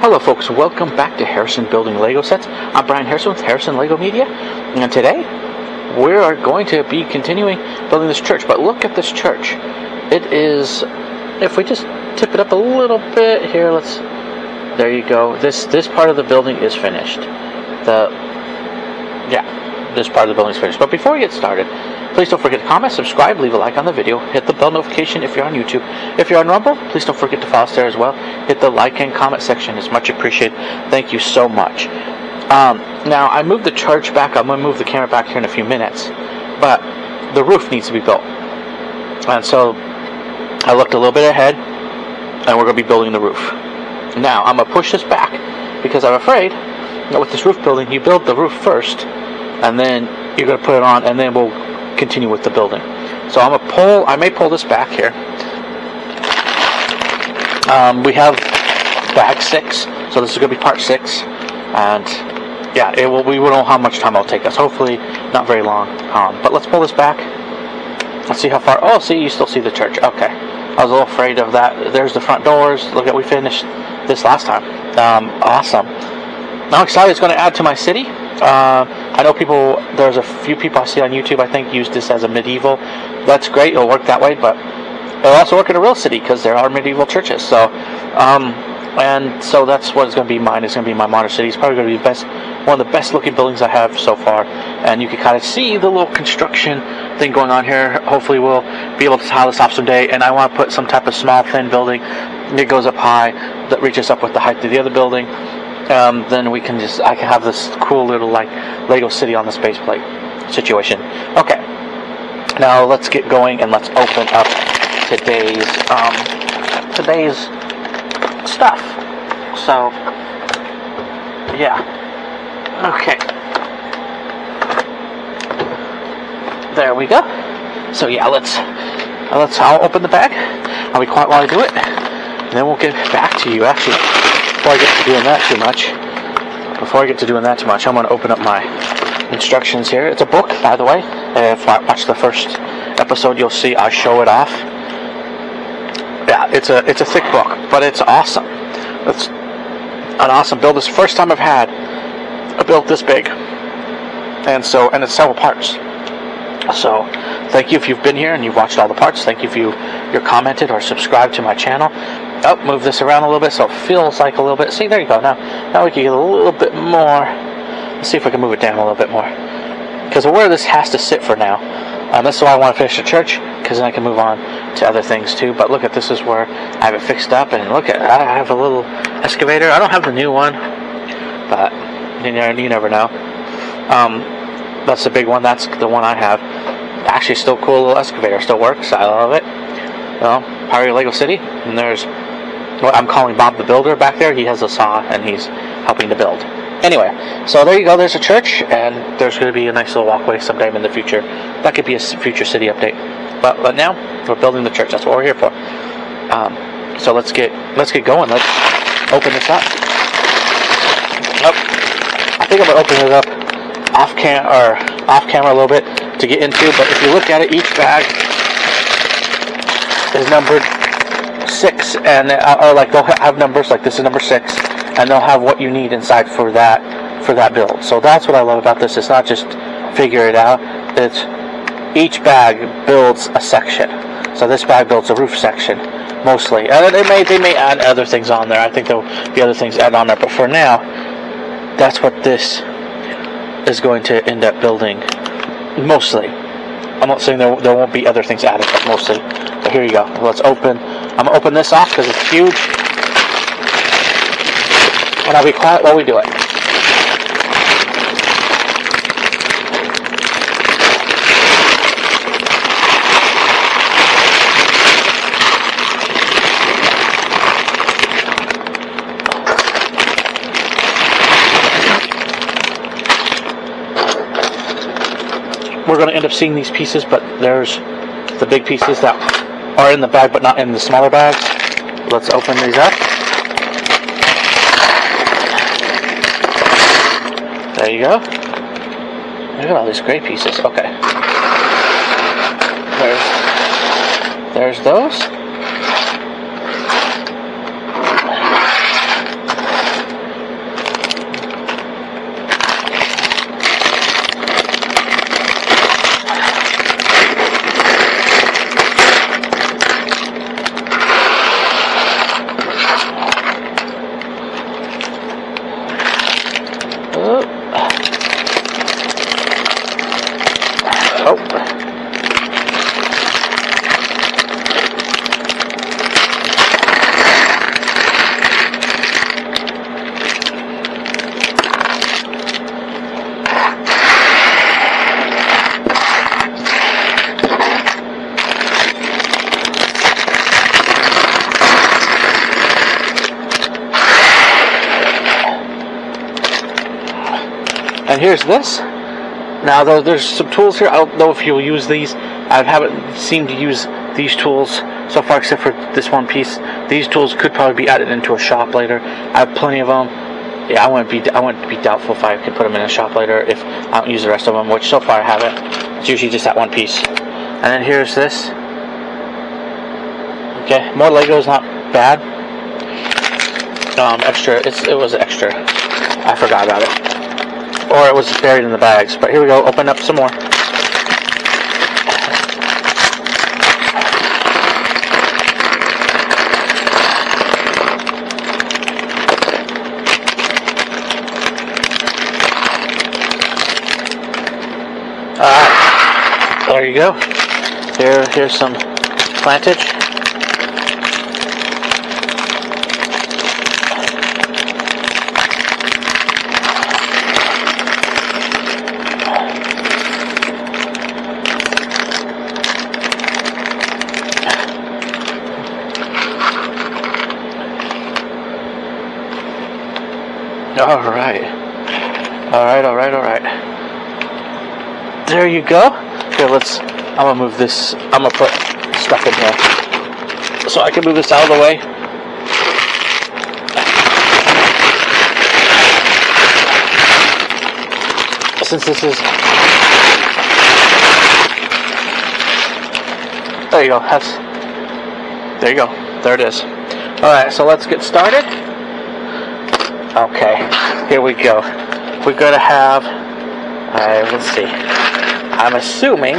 Hello folks, welcome back to Harrison Building Lego Sets. I'm Brian Harrison with Harrison Lego Media, and today we are going to be continuing building this church. But look at this church. It is, if we just tip it up a little bit here, there you go. This part of the building is finished. This part of the building is finished. But before we get started, please don't forget to comment, subscribe, leave a like on the video, hit the bell notification if you're on YouTube. If you're on Rumble, please don't forget to follow us there as well. Hit the like and comment section. It's much appreciated. Thank you so much. Now, I moved the church back. I'm going to move the camera back here in a few minutes. But the roof needs to be built. And so I looked a little bit ahead, and we're going to be building the roof. Now, I'm going to push this back because I'm afraid that with this roof building, you build the roof first, and then you're going to put it on, and then we'll continue with the building. So I may pull this back here. We have bag 6, so this is going to be part 6, and yeah, we will know how much time it'll take us. Hopefully not very long. But let's pull this back. Let's see how far. Oh, see, you still see the church. Okay, I was a little afraid of that. There's the front doors. Look at, we finished this last time. Awesome. Now I'm excited. It's going to add to my city. I know there's a few people I see on YouTube, I think, use this as a medieval. That's great, it'll work that way, but it'll also work in a real city because there are medieval churches. So, and so that's what it's going to be mine. It's going to be my modern city. It's probably going to be one of the best looking buildings I have so far. And you can kind of see the little construction thing going on here. Hopefully we'll be able to tile this off someday. And I want to put some type of small, thin building that goes up high, that reaches up with the height of the other building. Then I can have this cool little like Lego city on the space plate situation. Okay, now let's get going and let's open up today's stuff. So yeah, okay, there we go. So yeah, I'll open the bag. I'll be quiet while I do it, and then we'll get back to you. Actually, before I get to doing that too much, I'm going to open up my instructions here. It's a book, by the way. If I watch the first episode, you'll see I show it off. Yeah, it's a thick book, but it's awesome. It's an awesome build. It's the first time I've had a build this big, and it's several parts. So thank you if you've been here and you've watched all the parts. Thank you if you're commented or subscribed to my channel. Oh, move this around a little bit so it feels like a little bit. See, there you go. Now we can get a little bit more. Let's see if we can move it down a little bit more, because where this has to sit for now. This is why I want to finish the church, because then I can move on to other things too. But look at, this is where I have it fixed up, and look at, I have a little excavator. I don't have the new one, but you never know. That's the big one. That's the one I have. Actually, still cool little excavator. Still works. I love it. Well, part of your Lego City. And there's what I'm calling Bob the Builder back there. He has a saw and he's helping to build. Anyway, so there you go. There's a church, and there's going to be a nice little walkway sometime in the future. That could be a future city update. But now we're building the church. That's what we're here for. So let's get going. Let's open this up. I think I'm gonna open it up off camera a little bit to get into. But if you look at it, each bag is numbered 6, and they'll have numbers, like this is number 6, and they'll have what you need inside for that build. So that's what I love about this. It's not just figure it out. It's each bag builds a section. So this bag builds a roof section mostly, and they may add other things on there. I think there'll be other things added on there, but for now, that's what this is going to end up building mostly. I'm not saying there won't be other things added, but mostly. But here you go. Let's open. I'm going to open this off because it's huge. And I'll be quiet while we do it. We're going to end up seeing these pieces, but there's the big pieces that are in the bag but not in the smaller bags. Let's open these up. There you go. Look at all these great pieces. Okay. There's those. And here's this. Now there's some tools here. I don't know if you'll use these. I haven't seemed to use these tools so far, except for this one piece. These tools could probably be added into a shop later. I have plenty of them. Yeah, I wouldn't be doubtful if I could put them in a shop later if I don't use the rest of them, which so far I haven't. It's usually just that one piece. And then here's this. Okay, more Legos, not bad. Extra. It was extra. I forgot about it. Or it was buried in the bags. But here we go. Open up some more. Alright. There you go. Here's some plantage. Alright. There you go. Here, I'm gonna move this. I'm gonna put stuff in here so I can move this out of the way. Since this is, there you go. There you go. There it is. Alright, so let's get started. Okay, here we go. We're gonna have, let's see. I'm assuming,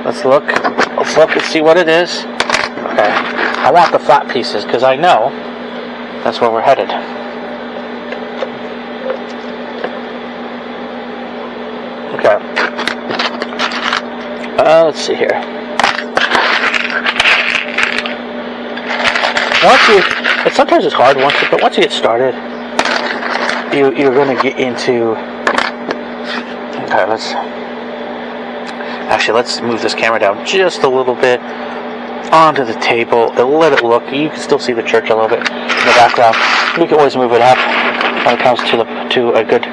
let's look and see what it is. Okay, I want the flat pieces because I know that's where we're headed. Okay. Let's see here. Sometimes it's hard but once you get started, you're gonna get into. Okay, let's move this camera down just a little bit onto the table and let it look. You can still see the church a little bit in the background. We can always move it up when it comes to a good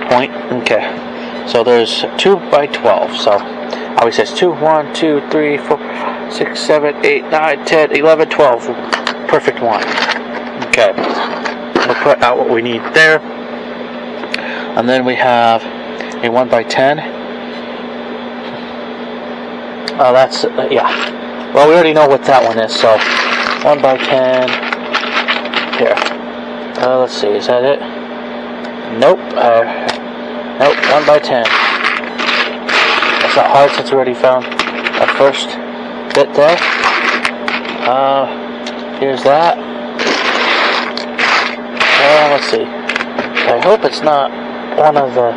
point. Okay, so there's 2 by 12. So I always says 2, 1, 2, 3, 4, 6, 7, 8, 9, 10, 11, 12. Perfect one. Okay, we'll put out what we need there, and then we have a 1 by 10. Oh, that's yeah. Well, we already know what that one is. So 1 by 10. Here. Let's see. Is that it? Nope. Nope. 1 by 10. That's not hard since we already found our first bit there. Here's that. Let's see. I hope it's not one of the.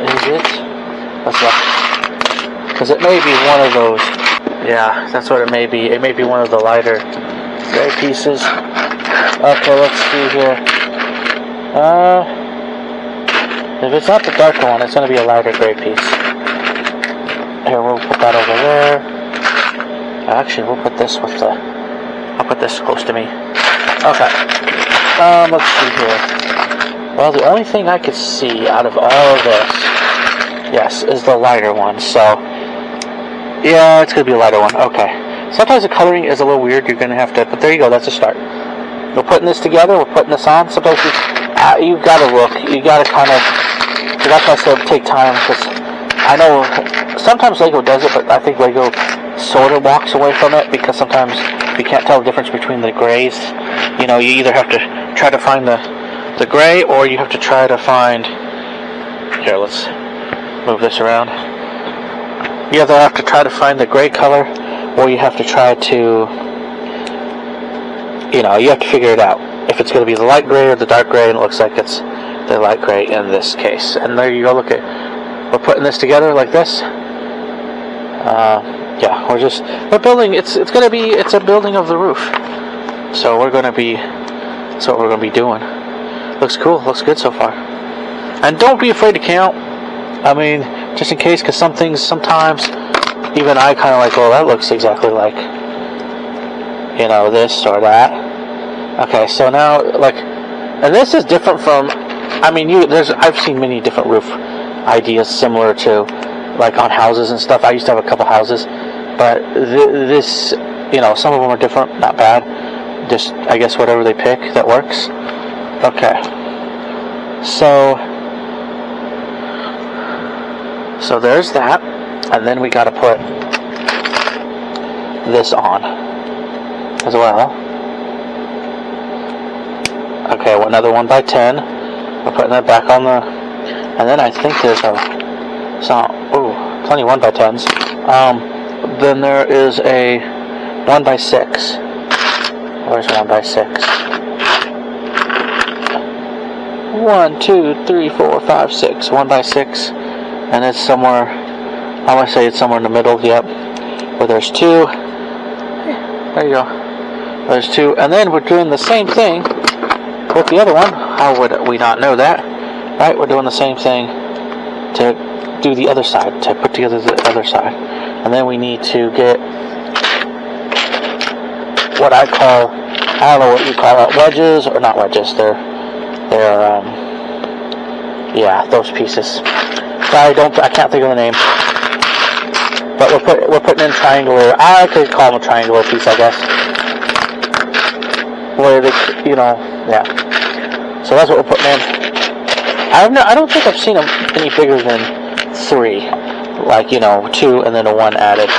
Is it? Let's look. Because it may be one of those. Yeah, that's what it may be. It may be one of the lighter gray pieces. Okay, let's see here. If it's not the darker one, it's going to be a lighter gray piece. Here, we'll put that over there. Actually, we'll put this with the. I'll put this close to me. Okay. Let's see here. Well, the only thing I could see out of all of this, yes, is the lighter one. So, yeah, it's going to be a lighter one. Okay. Sometimes the coloring is a little weird. You're going to have to, but there you go. That's a start. We're putting this together. We're putting this on. Sometimes you got to look. You got to kind of, that's why I said take time, because I know sometimes Lego does it, but I think Lego sort of walks away from it because sometimes you can't tell the difference between the grays. You know, you either have to try to find the gray, or you have to try to find. Here, let's move this around. You either have to try to find the gray color, or you have to try to, you know, you have to figure it out. If it's going to be the light gray or the dark gray, and it looks like it's the light gray in this case. And there you go. Look at, we're putting this together like this. Yeah, we're building. It's a building of the roof. So that's what we're gonna be doing. Looks cool. Looks good so far. And don't be afraid to count. I mean, just in case, because some things sometimes even I kind of like, well, that looks exactly like, you know, this or that. Okay, so now, like, And this is different from, I mean, I've seen many different roof ideas similar to, like on houses and stuff. I used to have a couple houses, but this, some of them are different, not bad. Just, I guess, whatever they pick that works. Okay. So there's that, and then we got to put this on as well. Okay, another 1x10. We're putting that back on the, and then I think there's plenty 1x10s. Then there is a 1x6. Where's 1x6? 1, 2, 3, 4, 5, 6. 1x6, and it's somewhere. I want to say it's somewhere in the middle. Yep. Where there's 2. There you go. There's 2, and then we're doing the same thing with the other one. How would we not know that? Right? We're doing the same thing to do the other side, to put together the other side, and then we need to get what I don't know what you call it, wedges, or not wedges. They're those pieces. I can't think of the name. But we're putting in triangular. I could call them a triangular piece, I guess. Where they, yeah. So that's what we're putting in. I don't think I've seen them any bigger than 3. Like 2 and then a 1 added.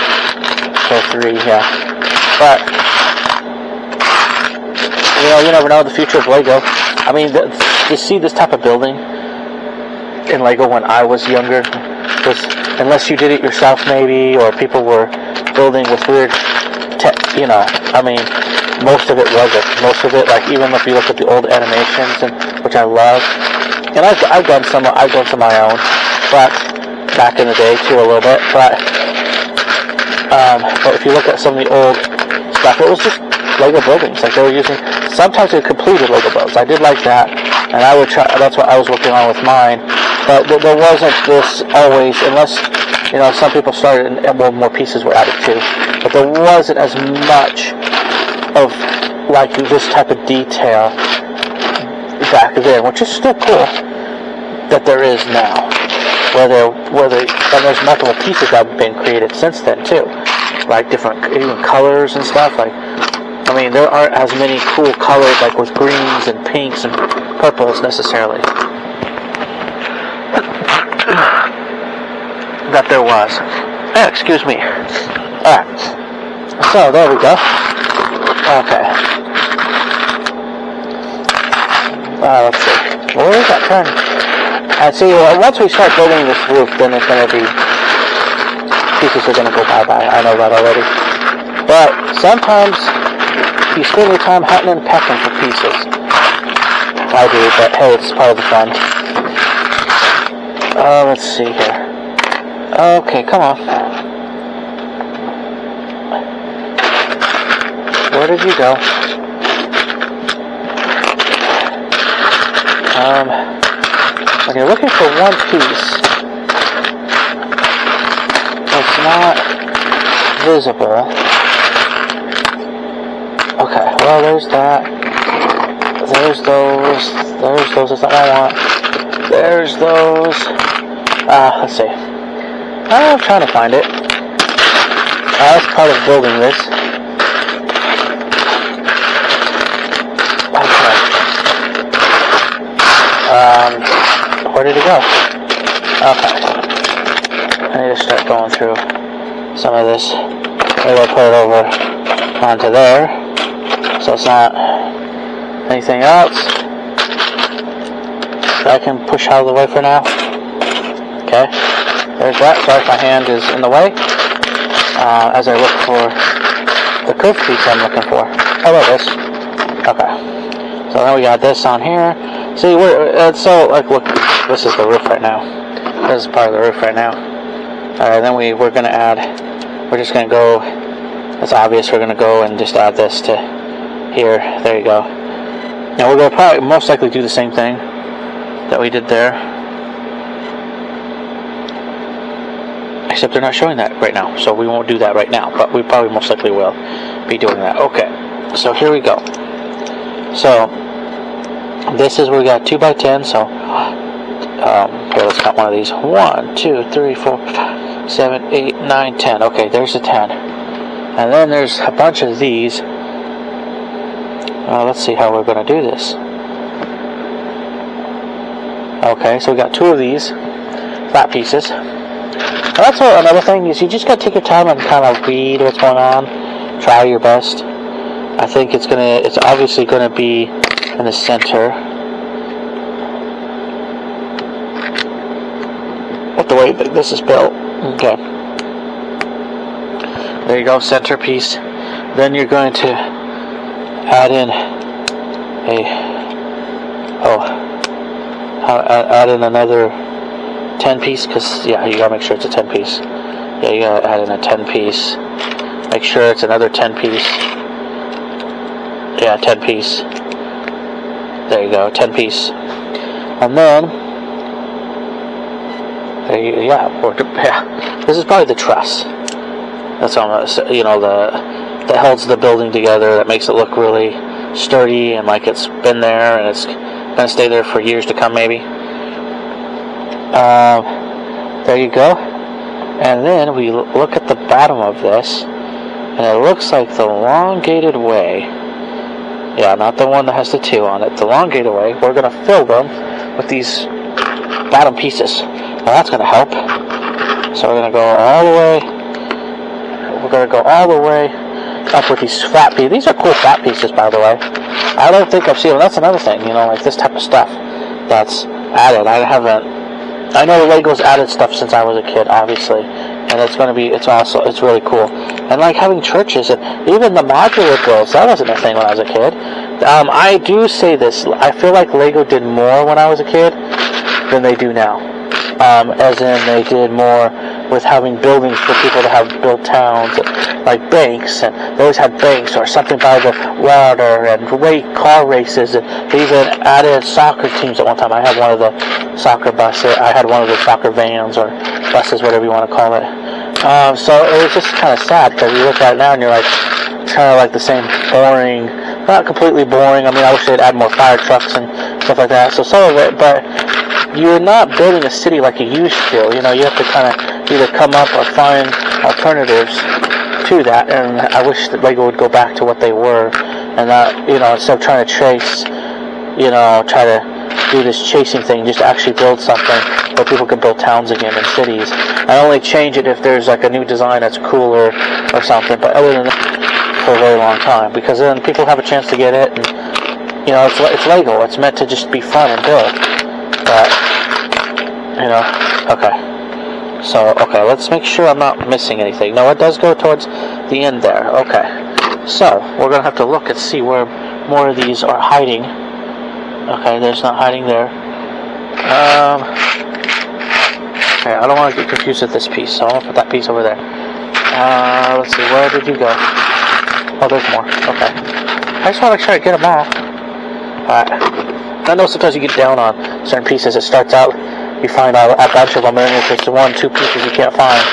So 3, yeah. But you never know the future of Lego. I mean, to see this type of building in Lego when I was younger was, unless you did it yourself maybe, or people were building with weird I mean, most of it wasn't. Most of it, like, even if you look at the old animations, which I love, and I've done some of my own, but back in the day too a little bit, but if you look at some of the old stuff, it was just Lego buildings. Like, they were using, sometimes they completed Lego builds. I did like that, and I would try. That's what I was working on with mine. But there wasn't this always, unless some people started and more pieces were added too. But there wasn't as much of like this type of detail back then, which is still cool that there is now. And there's multiple pieces that have been created since then too, like different even colors and stuff. Like, I mean, there aren't as many cool colors like with greens and pinks and purples necessarily that there was. Excuse me. Alright. So, there we go. Okay. Let's see. Where is that turn? And see, once we start building this roof, then it's going to be, pieces are going to go bye-bye. I know that already. But sometimes you spend your time hunting and pecking for pieces. I do, but hey, it's part of the fun. Let's see here. Okay, come on. Where did you go? When you're looking for one piece, it's not visible. Okay, well, there's that. There's those. That's not what I want. There's those. Let's see. I'm trying to find it. That's part of building this. Okay. Where did it go? Okay. I need to start going through some of this. Maybe I'll put it over onto there, so it's not anything else. I can push out of the way for now. Okay. There's that. Sorry if my hand is in the way. As I look for the curved piece I'm looking for. Oh, there it is. Okay. So now we got this on here. See, so like, look, this is the roof right now. This is part of the roof right now. Alright, then we're gonna add. We're just gonna go. It's obvious we're gonna go and just add this to here. There you go. Now we're gonna probably most likely do the same thing that we did there. Except they're not showing that right now, so we won't do that right now, but we probably most likely will be doing that. Okay, so here we go. So This is where we got 2x10, so here, let's count one of these. 1, 2, 3, 4, 5, 7, 8, 9, 10. Okay, there's a 10. And then there's a bunch of these. Let's see how we're going to do this. Okay, so we got 2 of these flat pieces. And that's another thing, is you just got to take your time and kind of read what's going on. Try your best. I think it's obviously going to be in the center. With the way that this is built. Okay. There you go, centerpiece. Then you're going to add in add in another 10 piece, because yeah, you gotta make sure it's a 10 piece. Yeah, you gotta add in a 10 piece. Make sure it's another 10 piece. Yeah, 10 piece. There you go, 10 piece. And then this is probably the truss. That's on that holds the building together, that makes it look really sturdy and like it's been there and it's gonna stay there for years to come, maybe. There you go. And then we look at the bottom of this, and it looks like the elongated way. Yeah, not the one that has the 2 on it. The elongated way. We're gonna fill them with these bottom pieces. Now that's gonna help. So we're gonna go all the way. We're gonna go all the way up with these flat pieces. These are cool flat pieces, by the way. I don't think I've seen them. That's another thing, like this type of stuff that's added. I know Lego's added stuff since I was a kid, obviously, and it's really cool. And like having churches, and even the modular builds, that wasn't a thing when I was a kid. I do say this, I feel like Lego did more when I was a kid than they do now. As in they did more with having buildings for people to have built towns, like banks, and they always had banks or something by the water, and car races, and they even added soccer teams at one time. I had one of the soccer buses, I had one of the soccer vans or buses, whatever you want to call it. So it was just kind of sad, because you look at it now and you're like, it's kind of like the same boring, not completely boring. I mean, I wish they'd add more fire trucks and stuff like that. So some of it, but you're not building a city like you used to. You have to kind of either come up or find alternatives to that. And I wish that Lego would go back to what they were, and not, instead of trying to chase, try to do this chasing thing, just to actually build something where people can build towns again and cities. I only change it if there's like a new design that's cooler or something. But other than that, for a very long time, because then people have a chance to get it, and it's Lego. It's meant to just be fun and build. But okay. So let's make sure I'm not missing anything. No, it does go towards the end there. Okay. So we're gonna have to look and see where more of these are hiding. Okay, there's not hiding there. Okay, I don't want to get confused with this piece, so I'm gonna put that piece over there. Let's see, where did you go? Oh, there's more. Okay. I just want to try to get them off. Alright. I know sometimes you get down on certain pieces. It starts out, you find a bunch of them, and then if it's 1, 2 pieces you can't find.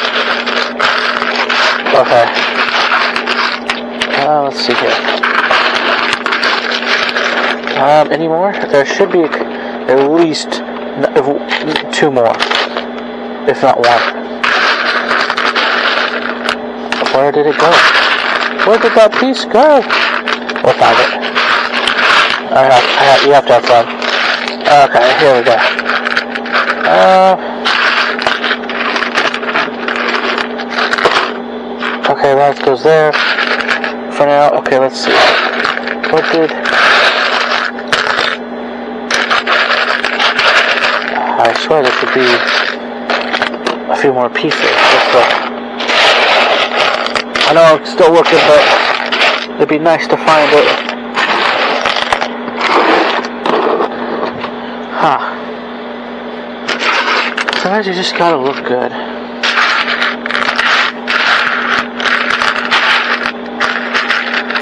Okay. Let's see here. Any more? There should be at least 2 more, if not 1. Where did it go? Where did that piece go? We'll find it. You have to have fun. Okay, here we go. Okay, that goes there. For now, okay, let's see. What did... I swear there should be a few more pieces. I know I'm still looking, but it'd be nice to find it. Huh. Sometimes you just gotta look good.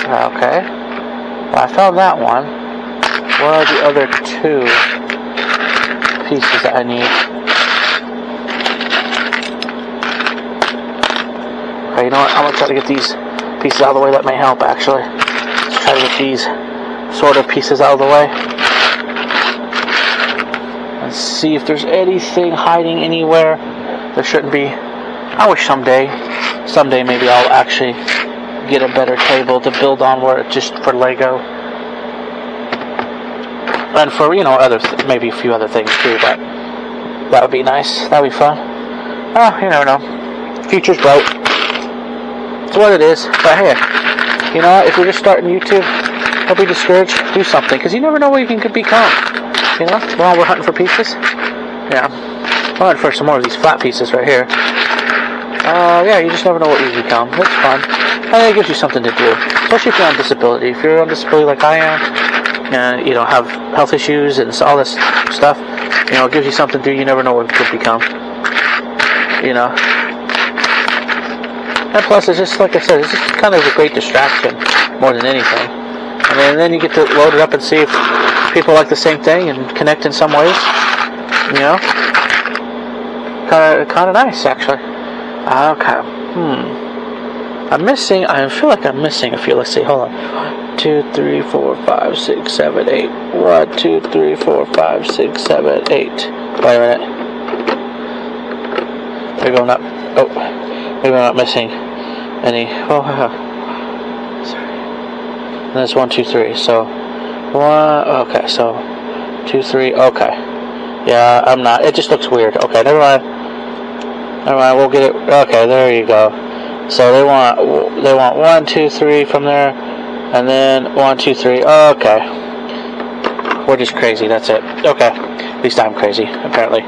Okay. Well, I found that one. What are the other 2 pieces that I need? Okay, you know what? I'm gonna try to get these pieces out of the way. That may help, actually. Let's try to get these sort of pieces out of the way. and see if there's anything hiding anywhere. There shouldn't be. I wish someday maybe I'll actually get a better table to build on, where it's just for Lego. And for, maybe a few other things too, but that would be nice. That would be fun. Oh, you never know. Future's bright. It's what it is. But hey, you know what? If you're just starting YouTube, don't be discouraged. Do something, because you never know what you can become. You know? Well, we're hunting for pieces. Yeah. We're hunting for some more of these flat pieces right here. Yeah, you just never know what you become. It's fun. And it gives you something to do. Especially if you're on disability. If you're on disability like I am, and you don't have health issues and all this stuff, it gives you something to do. You never know what it could become. And plus, it's just, like I said, it's just kind of a great distraction more than anything. And then you get to load it up and see if people like the same thing and connect in some ways. Kind of nice, actually. Okay. I feel like I'm missing a few. Let's see, hold on. 2, 3, 4, 5, 6, 7, 8. 1, 2, 3, 4, 5, 6, 7, 8. Wait a minute. Maybe I'm not missing any. Oh, sorry. And there's 1, 2, 3. So 1. Okay, so 2, 3. Okay. Yeah, I'm not. It just looks weird. Okay, never mind. We'll get it. Okay, there you go. So they want 1, 2, 3 from there, and then 1, 2, 3. Okay. We're just crazy. That's it. Okay. At least I'm crazy, apparently.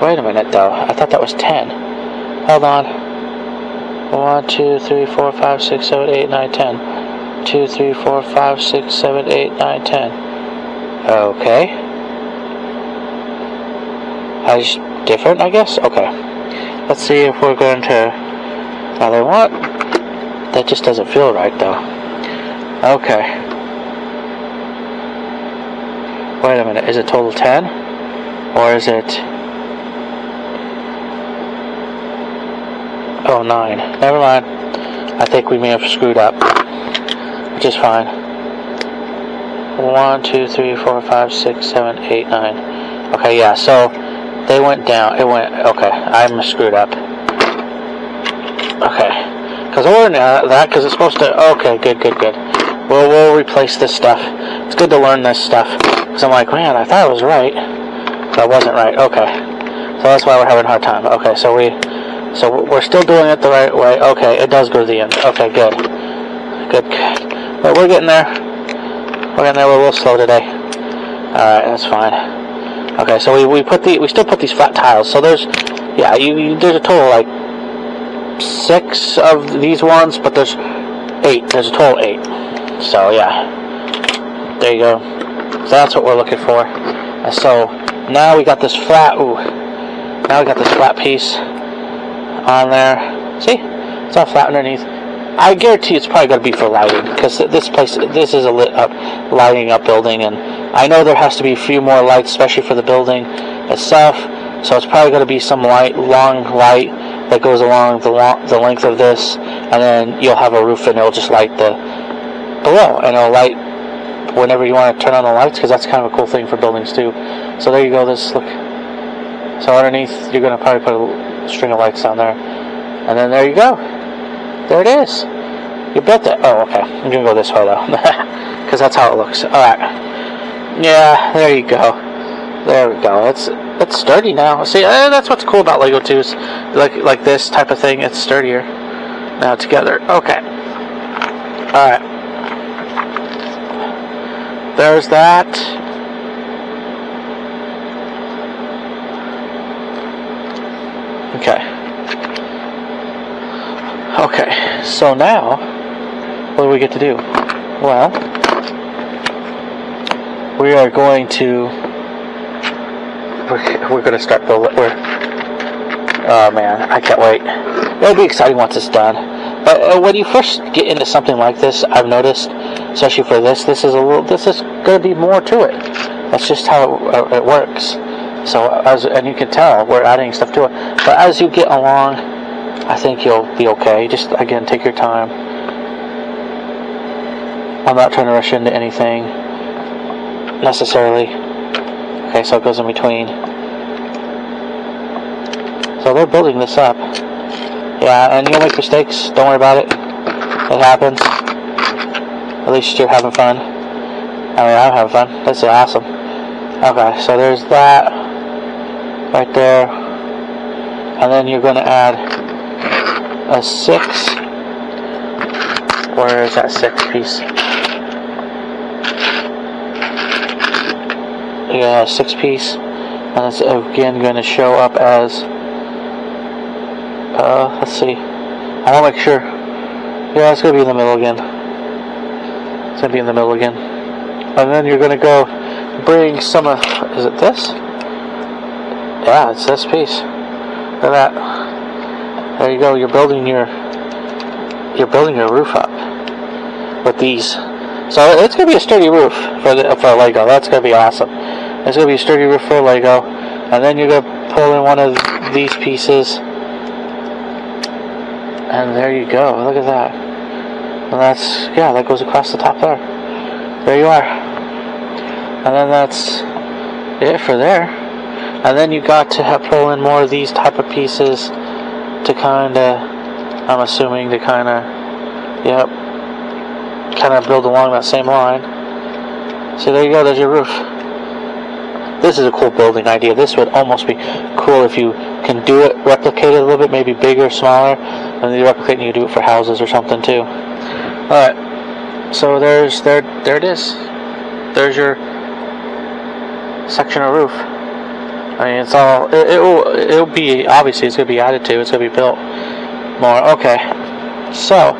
Wait a minute, though. I thought that was 10. Hold on. 1, 2, 3, 4, 5, 6, 7, 8, 9, 10. 2, 3, 4, 5, 6, 7, 8, 9, 10. Okay. That's different, I guess? Okay. Let's see if we're going to... Now they want... That just doesn't feel right, though. Okay. Wait a minute. Is it total 10? Or is it... Oh, 9. Never mind. I think we may have screwed up. Which is fine. 1, 2, 3, 4, 5, 6, 7, 8, 9. Okay, yeah, so... They went down. It went... Okay, I'm screwed up. Okay. Because we're in that, because it's supposed to... Okay, good. We'll replace this stuff. It's good to learn this stuff. Because I'm like, man, I thought it was right. But it wasn't right. Okay. So that's why we're having a hard time. Okay, so we're still doing it the right way. Okay, it does go to the end. Okay, good. But we're getting there. We're a little slow today. Alright, that's fine. Okay, so we still put these flat tiles. So there's a total like 6 of these ones, but there's 8. There's a total 8. So yeah, there you go. So that's what we're looking for. And so now we got this flat. Now we got this flat piece on there. See, it's all flat underneath. I guarantee it's probably going to be for lighting, because this is a lighting up building, and I know there has to be a few more lights, especially for the building itself. So it's probably going to be some long light that goes along the length of this, and then you'll have a roof, and it'll just light the below, and it'll light whenever you want to turn on the lights, because that's kind of a cool thing for buildings too. So there you go. Look. So underneath, you're going to probably put a string of lights down there, and then there you go. There it is. You built it. Oh, okay. I'm going to go this way, though. Because that's how it looks. Alright. Yeah, there you go. There we go. It's sturdy now. See, that's what's cool about Lego, too. Is like this type of thing. It's sturdier now together. Okay. Alright. There's that. Okay. Okay, so now, what do we get to do? Well, we are going to, we're going to start the, oh man, I can't wait. It'll be exciting once it's done. But when you first get into something like this, I've noticed, especially for this is going to be more to it. That's just how it works. So, and you can tell, we're adding stuff to it. But as you get along, I think you'll be okay. Just, again, take your time. I'm not trying to rush into anything. necessarily. Okay, so it goes in between. So they're building this up. Yeah, and you'll make mistakes. Don't worry about it. It happens. At least you're having fun. I mean, I'm having fun. This is awesome. Okay, so there's that right there. And then you're going to add a 6. Where is that 6 piece? Yeah, 6 piece. And it's again going to show up as, let's see. I want to make sure. Yeah, it's going to be in the middle again. It's going to be in the middle again. And then you're going to go bring some of, is it this? Yeah, it's this piece. Look at that. There you go. You're building your roof up with these. So it's going to be a sturdy roof for Lego. That's going to be awesome. It's going to be a sturdy roof for Lego. And then you're going to pull in one of these pieces. And there you go. Look at that. And that's, yeah, that goes across the top there. There you are. And then that's it for there. And then you got to pull in more of these type of pieces to kind of, I'm assuming to kind of, yep, kind of build along that same line. So there you go, there's your roof. This is a cool building idea. This would almost be cool if you can do it, replicate it a little bit, maybe bigger, smaller, and then you replicate and you do it for houses or something too. Alright, so there it is. There's your section of roof. I mean, it's all, it'll be, obviously it's going to be added to, it's going to be built more. Okay, so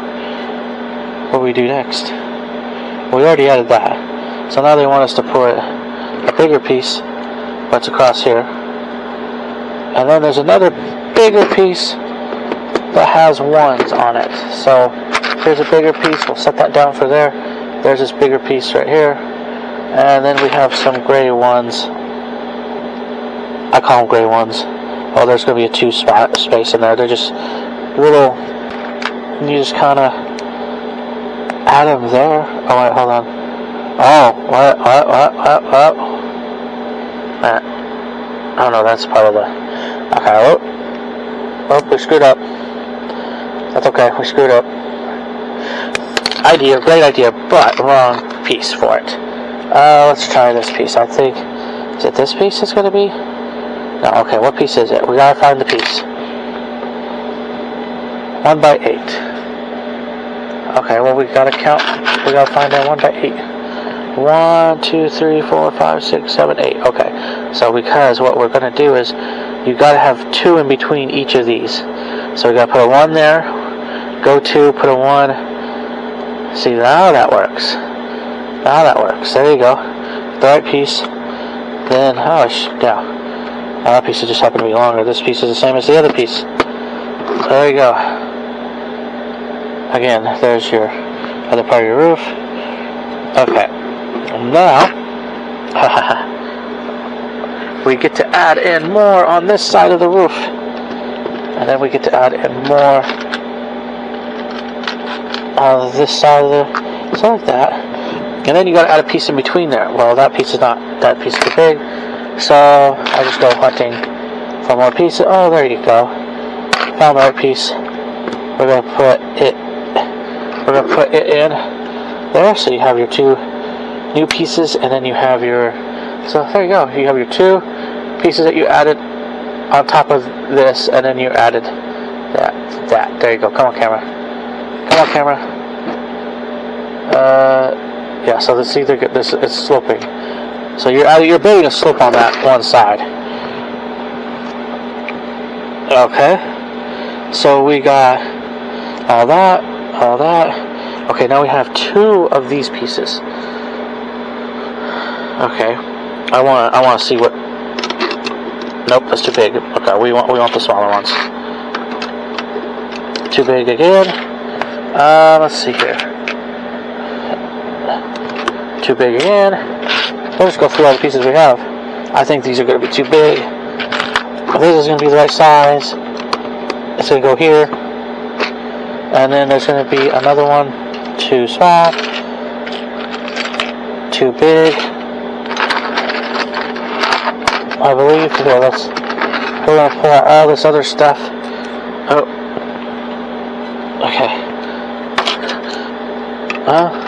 what do we do next? Well, we already added that. So now they want us to put a bigger piece that's across here. And then there's another bigger piece that has 1s on it. So here's a bigger piece, we'll set that down for there. There's this bigger piece right here. And then we have some gray ones. I call them gray ones. Oh, there's going to be a 2 spot space in there. They're just little, and you just kind of add them there. Oh, wait, hold on. Oh, what? Oh, no, that's part of the, okay, oh, we screwed up. That's okay, we screwed up. Idea, great idea, but wrong piece for it. Let's try this piece. I think, is it this piece it's going to be? No, okay, what piece is it? We gotta find the piece. 1x8. Okay, well we gotta count. We gotta find that 1x8. 1, 2, 3, 4, 5, 6, 7, 8. Okay, so because what we're gonna do is you gotta have 2 in between each of these. So we gotta put a 1 there. Go 2, put a 1. See, now that works. Now that works. There you go. The right piece. Then, oh, yeah. That piece just happened to be longer. This piece is the same as the other piece. There you go. Again, there's your other part of your roof. Okay. Now, we get to add in more on this side of the roof. And then we get to add in more on this side of the, so like that. And then you gotta add a piece in between there. Well, that piece is not, that piece is too big. So I just go hunting for more pieces. Oh, there you go. Found the right piece. We're gonna put it in there. So you have your 2 new pieces, and then you have your. So there you go. You have your 2 pieces that you added on top of this, and then you added that. There you go. Come on, camera. Come on, camera. Yeah. So let's see. This it's sloping. So you're building a slope on that one side. Okay. So we got all that. Okay, now we have 2 of these pieces. Okay. I want to see what. Nope, that's too big. Okay, we want the smaller ones. Too big again. Let's see here. Too big again. We'll just go through all the pieces we have. I think these are going to be too big. This is going to be the right size. It's going to go here. And then there's going to be another one. Too small. Too big. I believe. Here, we're gonna pull out all this other stuff. Oh. Okay.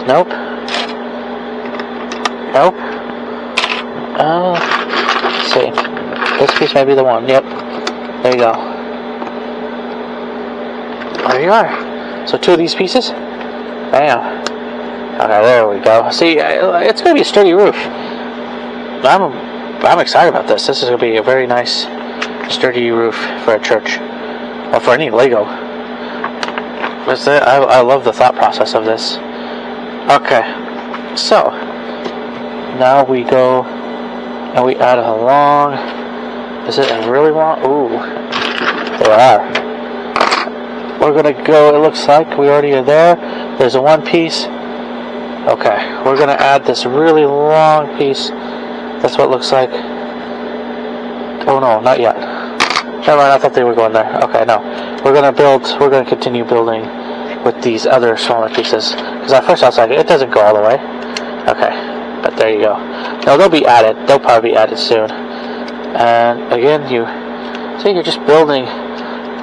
Nope. Nope. Let's see. This piece may be the one. Yep. There you go. There you are. So 2 of these pieces. Bam. Okay, there we go. See, it's going to be a sturdy roof. I'm excited about this. This is going to be a very nice, sturdy roof for a church. Or for any Lego. I love the thought process of this. Okay. So, now we go and we add a long... Is it a really long? Ooh. There are. We're going to go, it looks like we already are there. There's a one piece. Okay, we're going to add this really long piece. That's what it looks like. Oh no, not yet. Never mind, I thought they were going there. Okay, no. We're going to continue building with these other smaller pieces. Because at first I was like, it doesn't go all the way. Okay, but there you go. No, they'll be added. They'll probably be added soon. And again, you're just building.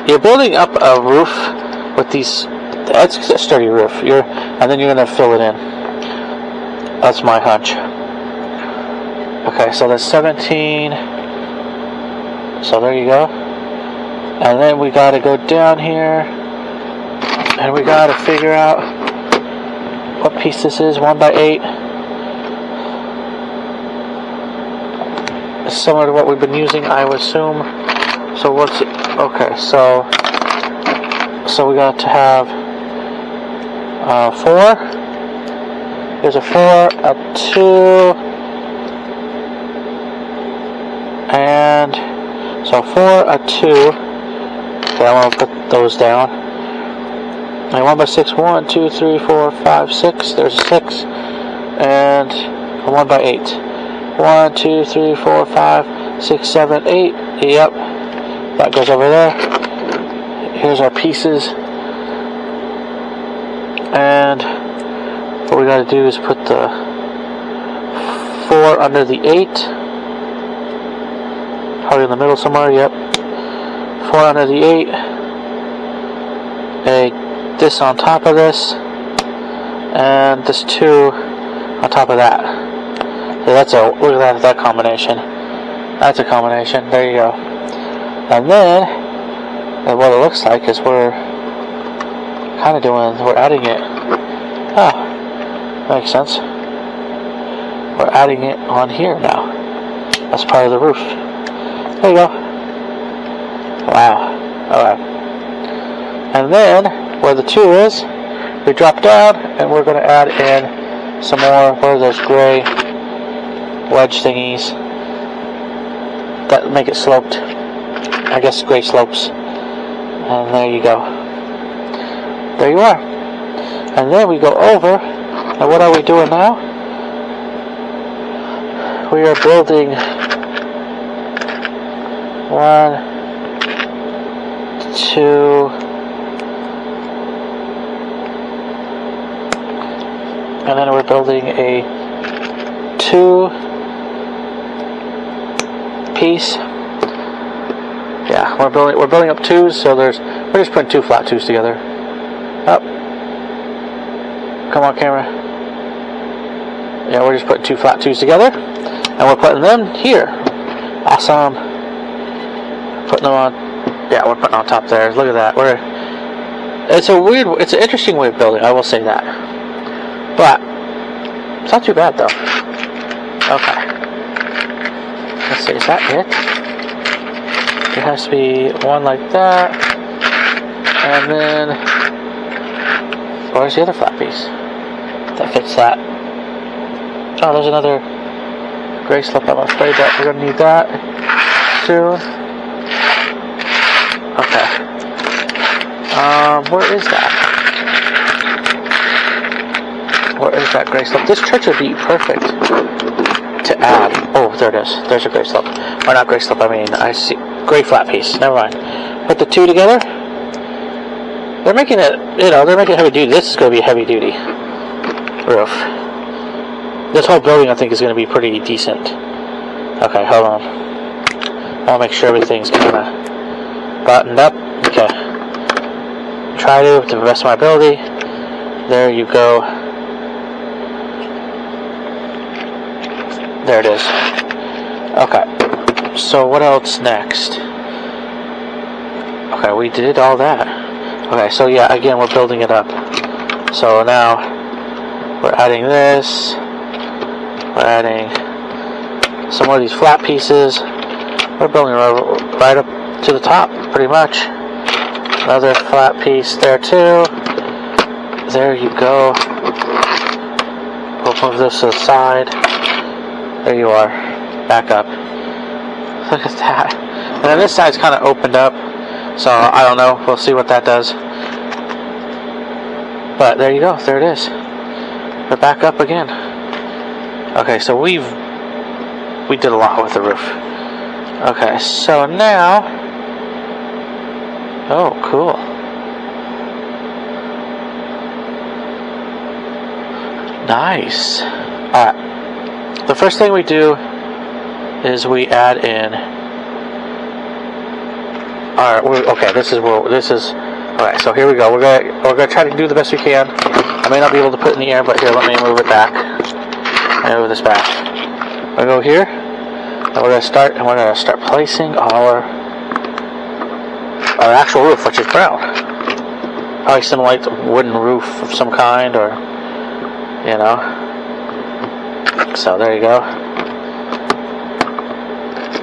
You're building up a roof with these. That's a sturdy roof. And then you're going to fill it in. That's my hunch. Okay, so that's 17. So there you go. And then we got to go down here. And we got to figure out what piece this is. 1x8. It's similar to what we've been using, I would assume. So what's it? Okay, so we got to have 4. There's a 4, a 2, and so 4, a 2. Okay, I'm gonna put those down. And 1x6, 1, 2, 3, 4, 5, 6. There's a 6, and a 1x8. 1, 2, 3, 4, 5, 6, 7, 8. Yep, that goes over there. Here's our pieces, and what we got to do is put the 4 under the 8, probably in the middle somewhere. Yep, 4 under the 8. This on top of this, and this 2 on top of that. So look at that combination. That's a combination. There you go. And then, what it looks like is we're adding it. Makes sense. We're adding it on here now. That's part of the roof. There you go. Wow. Alright. And then, where the 2 is, we drop down, and we're going to add in some more, where there's gray wedge thingies that make it sloped. I guess gray slopes. And there you go. There you are. And then we go over, and what are we doing now? We are building 1, 2, and then we're building a 2 piece. Yeah, we're building up 2s, so we're just putting 2 flat 2s together. Up. Come on, camera. Yeah, we're just putting 2 flat 2s together, and we're putting them here. Awesome. Putting them on. Yeah, we're putting on top there. Look at that. It's an interesting way of building. I will say that. But it's not too bad though. Okay. Let's see. Is that it? It has to be one like that, and then where's the other flat piece that fits that? Oh, there's another gray slip. I'm afraid that we're gonna need that soon. Okay. Where is that? Where is that gray slip? This church would be perfect to add. Oh, there it is. There's a gray slip. Or not gray slip. I mean, I see gray flat piece. Never mind. Put the 2 together. They're making it. They're making it heavy duty. This is going to be a heavy duty roof. This whole building, I think, is going to be pretty decent. Okay, hold on. I'll make sure everything's kind of buttoned up. Okay. Try to the best of my ability. There you go. There it is. Okay. So what else next? Okay, we did all that. Okay, so yeah, again, we're building it up. So now we're adding this. We're adding some more of these flat pieces. We're building right up to the top, pretty much. Another flat piece there too. There you go. We'll move this to the side. There you are. Back up. Look at that. And then this side's kind of opened up. So, I don't know. We'll see what that does. But there you go. There it is. We're back up again. Okay, so we did a lot with the roof. Okay, so now... Oh, cool. Nice. Alright. The first thing we do is we add in... Alright, okay, this is... Alright, so here we go. We're gonna try to do the best we can. I may not be able to put it in the air, but here, let me move it back. And move this back. We'll go here. And we're gonna start placing our actual roof, which is brown. Probably some like wooden roof of some kind, or you know. So there you go.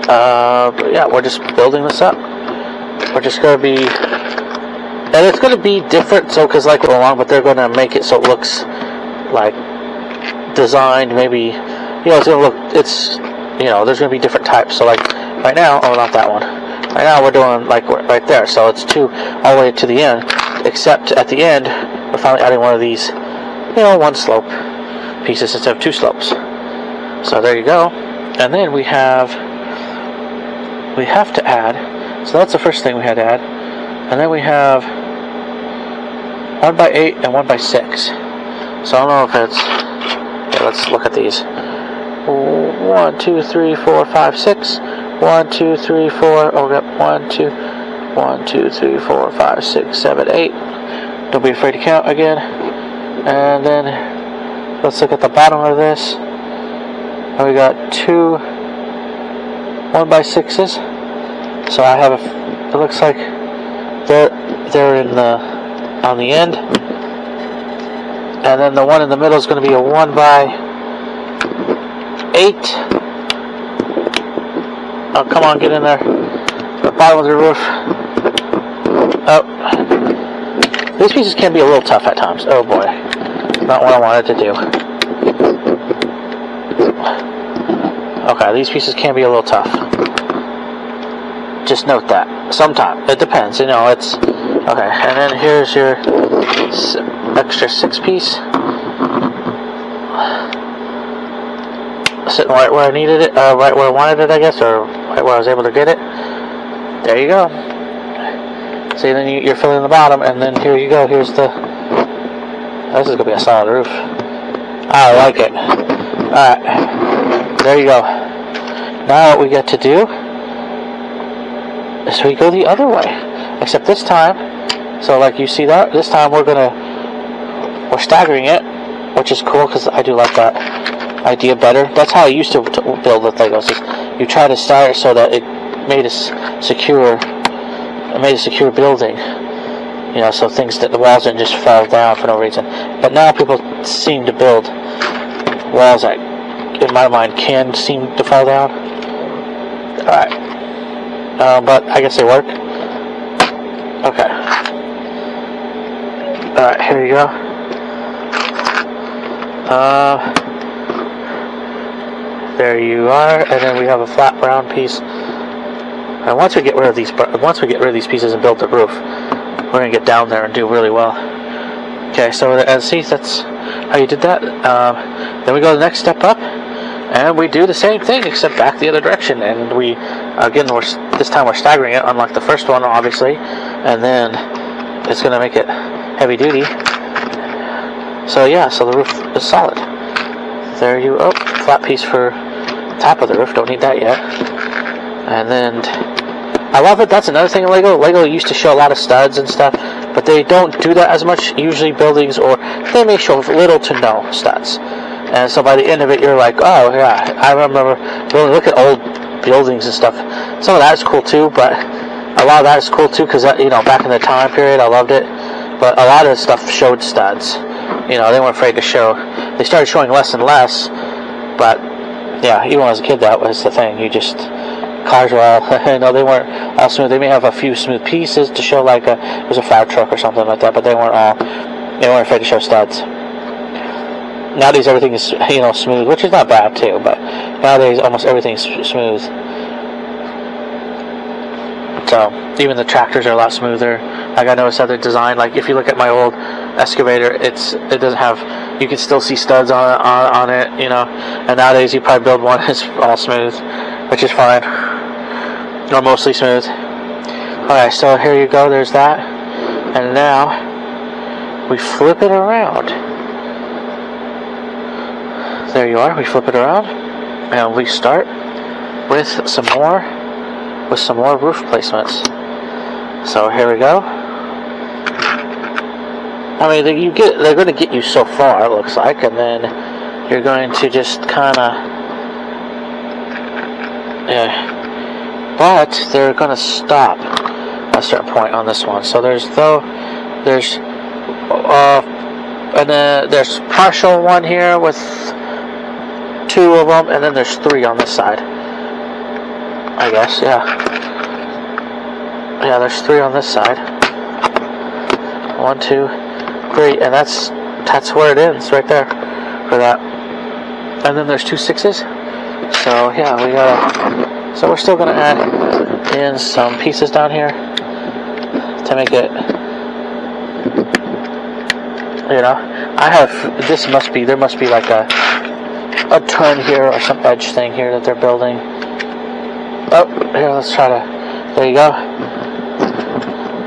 But yeah, we're just building this up. We're just gonna be, and it's gonna be different. So, cause like we're along, but they're gonna make it so it looks like designed. Maybe, you know, it's gonna look. It's, you know, there's gonna be different types. So like right now, oh, not that one. Right now we're doing like right there, so it's two all the way to the end, except at the end we're finally adding one of these, you know, one slope pieces instead of two slopes. So there you go. And then we have to add, so that's the first thing we had to add. And then we have 1x8 and 1x6. So I don't know if it's, yeah, let's look at these. 1, 2, 3, 4, 5, 6. 1, 2, 3, 4. Oh, we got 1, 2, 3, 4, 5, 6, 7, 8. Don't be afraid to count again. And then let's look at the bottom of this. And we got 2 1x6s. So I have it looks like they're in on the end. And then the one in the middle is going to be a 1x8. Oh, come on, get in there. The bottom of the roof. Oh. These pieces can be a little tough at times. Oh boy. Not what I wanted to do. Okay, these pieces can be a little tough. Just note that. Sometimes. It depends, you know, it's... Okay, and then here's your extra 6 piece. Sitting right where I needed it, right where I wanted it, I guess, or right where I was able to get it. There you go. See, then you're filling the bottom, and then here you go. Here's the. This is gonna be a solid roof. I like it. All right, there you go. Now what we get to do is we go the other way, except this time. So like you see that, this time we're staggering it, which is cool because I do like that idea better. That's how I used to build with Legos. You try to start it so that it made a secure building. You know, so things that the walls didn't just fall down for no reason. But now people seem to build walls that, in my mind, can seem to fall down. All right, but I guess they work. Okay. All right, here you go. There you are, and then we have a flat brown piece. And once we get rid of these pieces and build the roof, we're gonna get down there and do really well. Okay, so see, that's how you did that. Then we go the next step up, and we do the same thing except back the other direction. And we, again, this time we're staggering it, unlike the first one, obviously. And then it's gonna make it heavy duty. So yeah, so the roof is solid. There you, oh, flat piece for top of the roof, don't need that yet. And then I love it. That's another thing in Lego. Lego used to show a lot of studs and stuff, but they don't do that as much. Usually buildings, or they may show little to no studs. And so by the end of it, you're like, oh yeah, I remember building. Look at old buildings and stuff. Some of that is cool too, but a lot of that is cool too because back in the time period, I loved it. But a lot of the stuff showed studs. They weren't afraid to show. They started showing less and less, but yeah, even when I was a kid, that was the thing. Cars were all, they weren't all smooth. They may have a few smooth pieces to show, like it was a fire truck or something like that, but they weren't afraid to show studs. Nowadays everything is, smooth, which is not bad too, but nowadays almost everything's smooth. So, even the tractors are a lot smoother. Like I noticed how they're designed, like if you look at my old excavator, it doesn't have, you can still see studs on it, and nowadays you probably build one that's all smooth, which is fine, or mostly smooth. Okay, so here you go, there's that, and now we flip it around. There you are, we flip it around, and we start with some more roof placements. So here we go. I mean, they're going to get you so far, it looks like, and then you're going to just kind of, but they're going to stop at a certain point on this one. So there's partial one here with 2 of them, and then there's 3 on this side. I guess, yeah. Yeah, there's 3 on this side. 1, 2, 3, and that's where it ends, right there, for that. And then there's 2 6s. So yeah, so we're still gonna add in some pieces down here to make it. There must be like a turn here or some edge thing here that they're building. Oh, here, let's try to, there you go.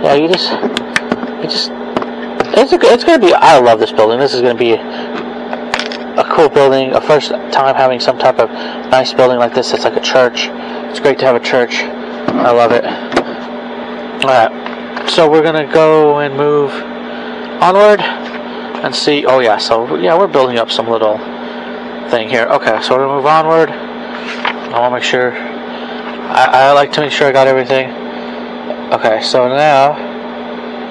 Yeah, it's going to be, I love this building. This is going to be a cool building, a first time having some type of nice building like this. It's like a church. It's great to have a church. I love it. Alright, so we're going to go and move onward and see, oh yeah, so yeah, we're building up some little thing here. Okay, so we're going to move onward. I want to make sure, I like to make sure I got everything. Okay, so now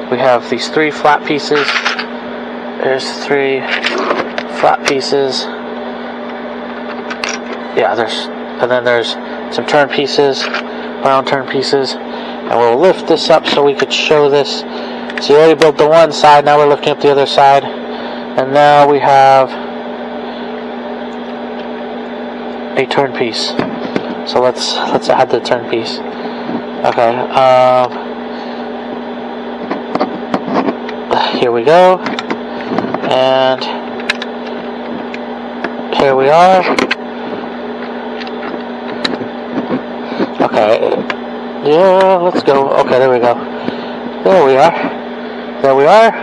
we have these 3 flat pieces. There's 3 flat pieces. Yeah, and then there's some turn pieces, round turn pieces, and we'll lift this up so we could show this. So you already built the one side, now we're lifting up the other side, and now we have a turn piece. So let's add the turn piece. Okay, here we go, and here we are. Okay, yeah, let's go. Okay, there we go. There we are.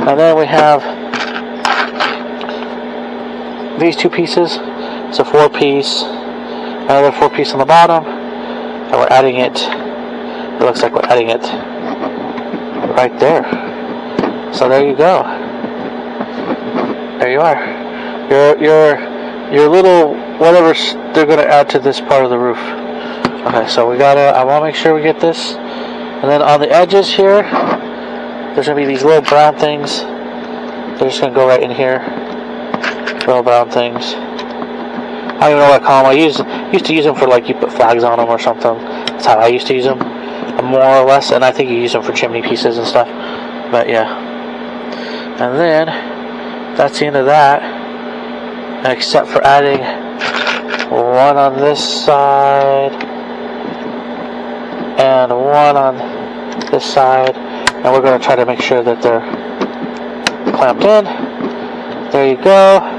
And then we have these 2 pieces. It's a 4-piece, another 4-piece on the bottom, and we're adding it. It looks like we're adding it right there. So there you go. There you are. Your little whatever they're gonna add to this part of the roof. Okay, so I want to make sure we get this. And then on the edges here, there's gonna be these little brown things. They're just gonna go right in here. Little brown things. I don't even know what I call them. I used to use them for, like, you put flags on them or something. That's how I used to use them, more or less. And I think you use them for chimney pieces and stuff. But yeah. And then that's the end of that. Except for adding one on this side and one on this side. And we're going to try to make sure that they're clamped in. There you go.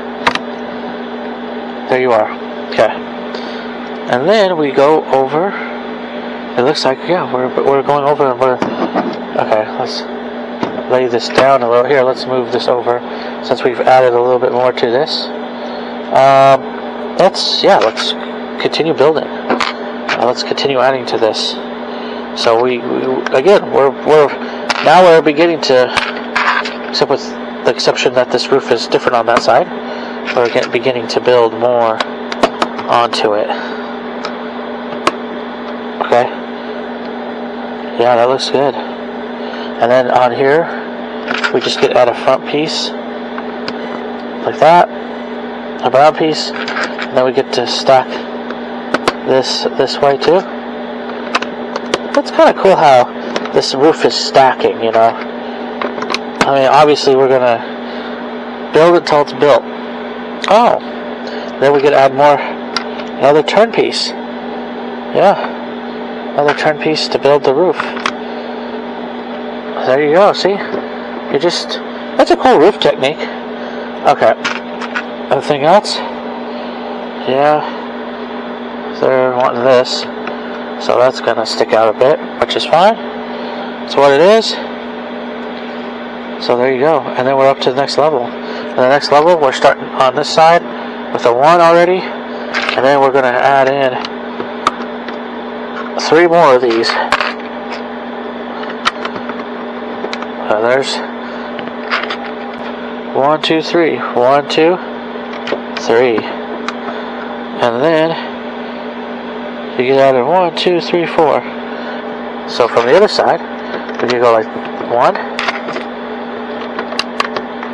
There you are. Okay. And then we go over. It looks like, yeah, we're going over and we're, okay, let's lay this down a little. Here, let's move this over since we've added a little bit more to this. Let's continue building. let's continue adding to this. So we're beginning to, except with the exception that this roof is different on that side, we're beginning to build more onto it. Okay. Yeah, that looks good. And then on here, we just add a front piece, like that, a brown piece, and then we get to stack this way too. That's kind of cool how this roof is stacking, you know. I mean, obviously we're gonna build it till it's built. Oh, then we could add another turn piece. Yeah. Another turn piece to build the roof. There you go, see? That's a cool roof technique. Okay. Anything else? Yeah. They're wanting this. So that's gonna stick out a bit, which is fine. That's what it is. So there you go. And then we're up to the next level. And the next level, we're starting on this side with a 1 already. And then we're gonna add in 3 more of these. There's 1, 2, 3. 1, 2, 3. And then you get out of 1, 2, 3, 4. So from the other side, we can go like 1,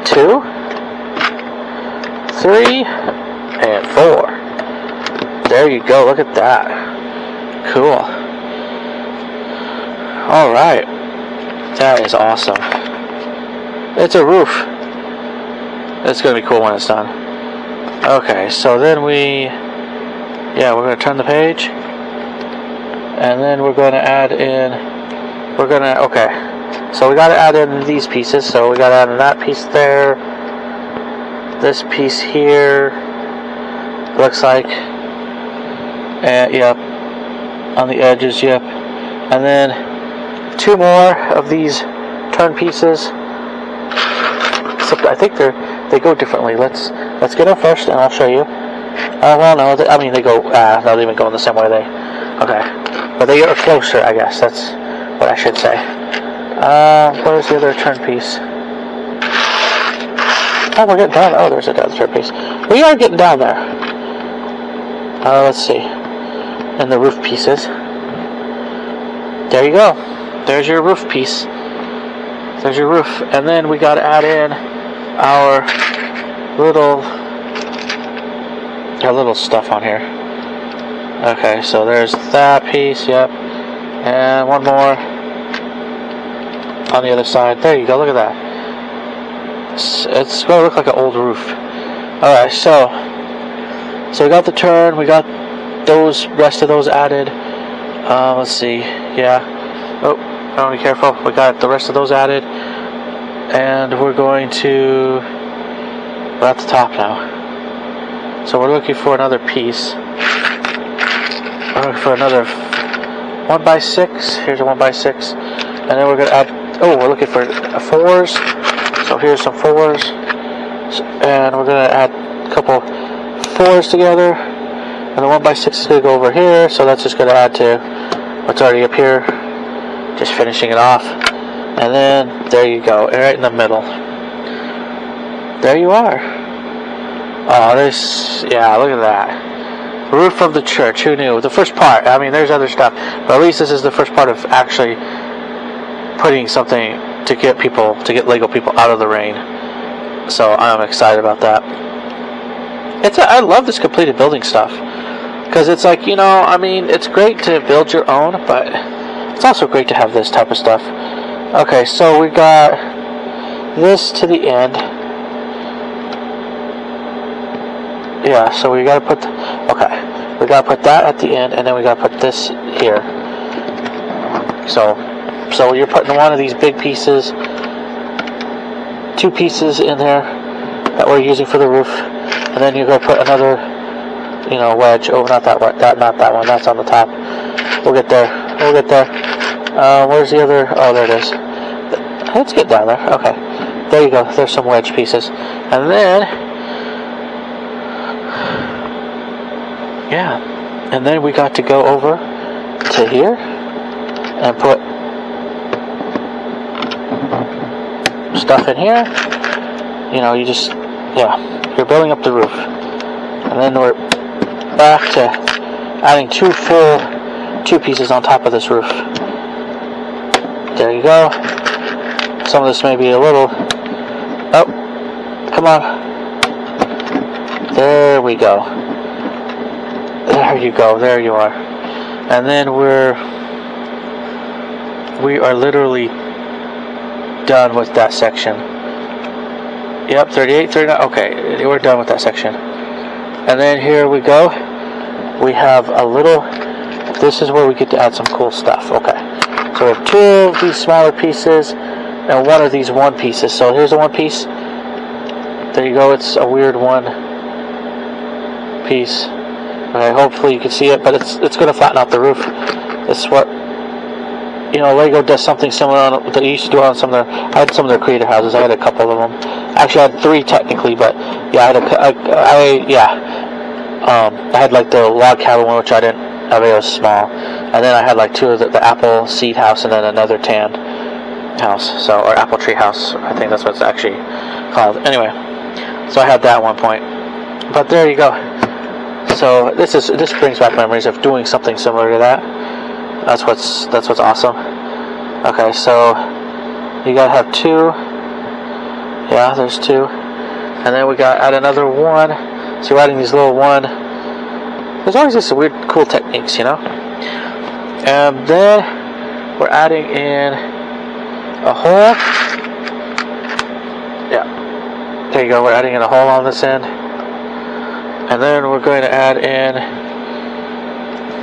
2, 3, and 4. There you go. Look at that. Cool. Alright. That is awesome. It's a roof. It's going to be cool when it's done. Okay, so then we're going to turn the page. And then we're going to add in, okay. So we got to add in these pieces. So we got to add in that piece there. This piece here. Looks like. Yep. On the edges, yep. And then 2 more of these turn pieces. Except I think they go differently. Let's get them first, and I'll show you. Well, no, they go. Not even going the same way. Okay, but they are closer, I guess. That's what I should say. Where's the other turn piece? Oh, we're getting down. Oh, there's another turn piece. We are getting down there. Let's see. And the roof pieces. There you go. There's your roof piece. There's your roof. And then we got to add in our little stuff on here. Okay, so there's that piece, yep. And 1 more on the other side. There you go, look at that. It's going to look like an old roof. Alright, so we got the turn, we got rest of those added. Let's see, yeah. Oh, I want to be careful. We got the rest of those added. And we're at the top now. So we're looking for another piece. We're looking for another 1x6. Here's a 1x6. And then we're going to add, we're looking for 4s. So here's some 4s. And we're going to add a couple 4s together. And the 1x6 is going to go over here. So that's just going to add to what's already up here. Just finishing it off. And then, there you go. Right in the middle. There you are. Oh, look at that. Roof of the church. Who knew? The first part. I mean, there's other stuff. But at least this is the first part of actually putting something to get Lego people out of the rain. So, I'm excited about that. I love this completed building stuff. Because it's like, it's great to build your own, but it's also great to have this type of stuff. Okay, so we got this to the end. Yeah, so we gotta put that at the end, and then we gotta put this here. So you're putting one of these big pieces, 2 pieces in there that we're using for the roof, and then you're gonna put another, wedge. Oh, not that one. Not that one. That's on the top. We'll get there. Where's the other? Oh, there it is. Let's get down there. Okay. There you go. There's some wedge pieces. And then, we got to go over to here and put stuff in here. You know, you just, yeah, you're building up the roof. And then we're back to adding two pieces on top of this roof. There you go. Some of this may be a little, oh, come on. There we go. There you go, there you are. And then we are literally done with that section. Yep, 38, 39, okay, we're done with that section. And then here we go. We have a little, this is where we get to add some cool stuff. Okay, so we have 2 of these smaller pieces and 1 of these 1 pieces. So here's a 1 piece. There you go, it's a weird 1 piece. Okay, hopefully you can see it, but it's going to flatten out the roof. This is what, you know, Lego does something similar on, that they used to do on some of their, I had some of their creator houses. I had a couple of them. Actually, I had 3 technically, but yeah, I had like the log cabin one, which I didn't have. It was small, and then I had like 2 of the apple seed house, and then another tan house, so, or apple tree house. I think that's what it's actually called. Anyway, so I had that at one point. But there you go. So this brings back memories of doing something similar to that. That's what's awesome. Okay, so you gotta have 2. Yeah, there's 2, and then we got add another 1. So you're adding these little 1. There's always this weird, cool techniques, you know. And then we're adding in a hole. Yeah, there you go. We're adding in a hole on this end, and then we're going to add in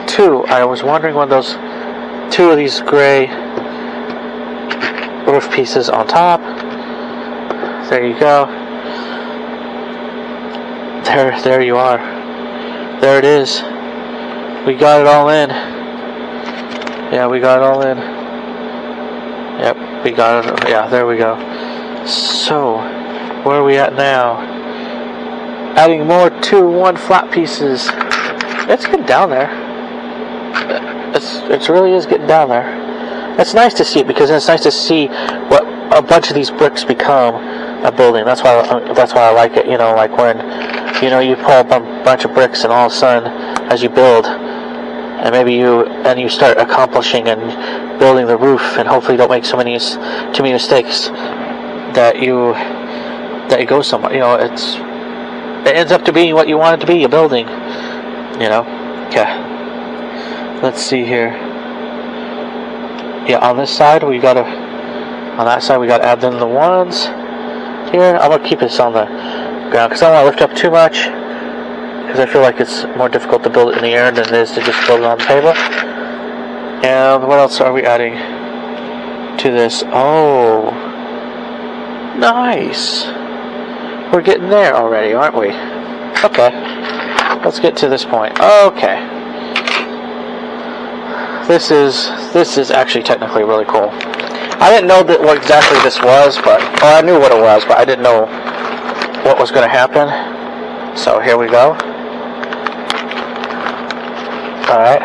2. I was wondering when those 2 of these gray roof pieces on top. There you go. There you are. There it is. We got it all in. Yeah, we got it all in. Yep, we got it. Yeah, there we go. So, where are we at now? Adding more 2 1 flat pieces. It's getting down there. It really is getting down there. It's nice to see it, because it's nice to see what a bunch of these bricks become a building. That's why I like it. You know, like when, you know, you pull up a bunch of bricks, and all of a sudden, as you build, and maybe you start accomplishing and building the roof, and hopefully you don't make too many mistakes that you go somewhere. You know, it ends up to being what you want it to be, a building. You know. Okay. Let's see here. Yeah, on this side on that side we gotta add in the 1s. Here, I'm gonna keep this on the ground because I don't want to lift up too much, because I feel like it's more difficult to build it in the air than it is to just build it on the table. And what else are we adding to this? Oh, nice. We're getting there already, aren't we? Okay, let's get to this point. Okay. This is actually technically really cool. I didn't know what exactly this was, I knew what it was, but I didn't know what was going to happen. So here we go. Alright.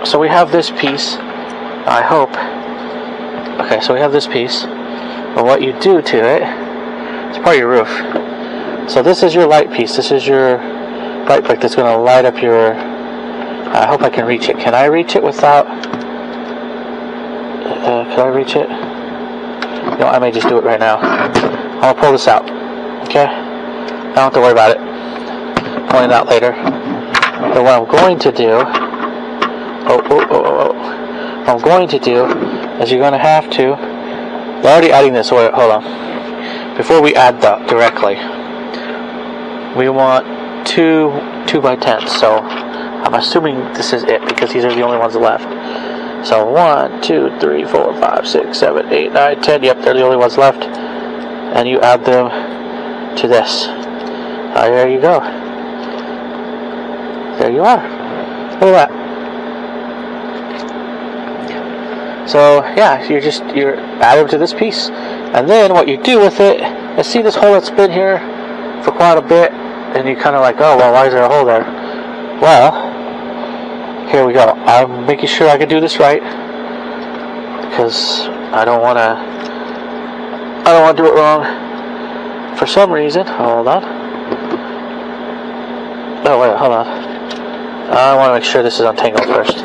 So we have this piece, I hope. Okay, so we have this piece. But what you do to it, it's part of your roof. So this is your light piece. This is your light brick that's going to light up your... I hope I can reach it. Can I reach it without... can I reach it? No, I may just do it right now. I'm going to pull this out. Okay? I don't have to worry about it. Pulling it out later. But what I'm going to do... What I'm going to do is you're going to have to... We're already adding this. Hold on. Before we add that directly, we want 2 2x10s. So... I'm assuming this is it, because these are the only ones left. So 1, 2, 3, 4, 5, 6, 7, 8, 9, 10. Yep, they're the only ones left. And you add them to this. There you go. There you are. Look at that. So yeah, you're add them to this piece, and then what you do with it is, see this hole that's been here for quite a bit, and you kind of like, oh well, why is there a hole there? Well, here we go. I'm making sure I can do this right, because I don't want to do it wrong for some reason. Hold on. Oh wait, hold on. I want to make sure this is untangled first.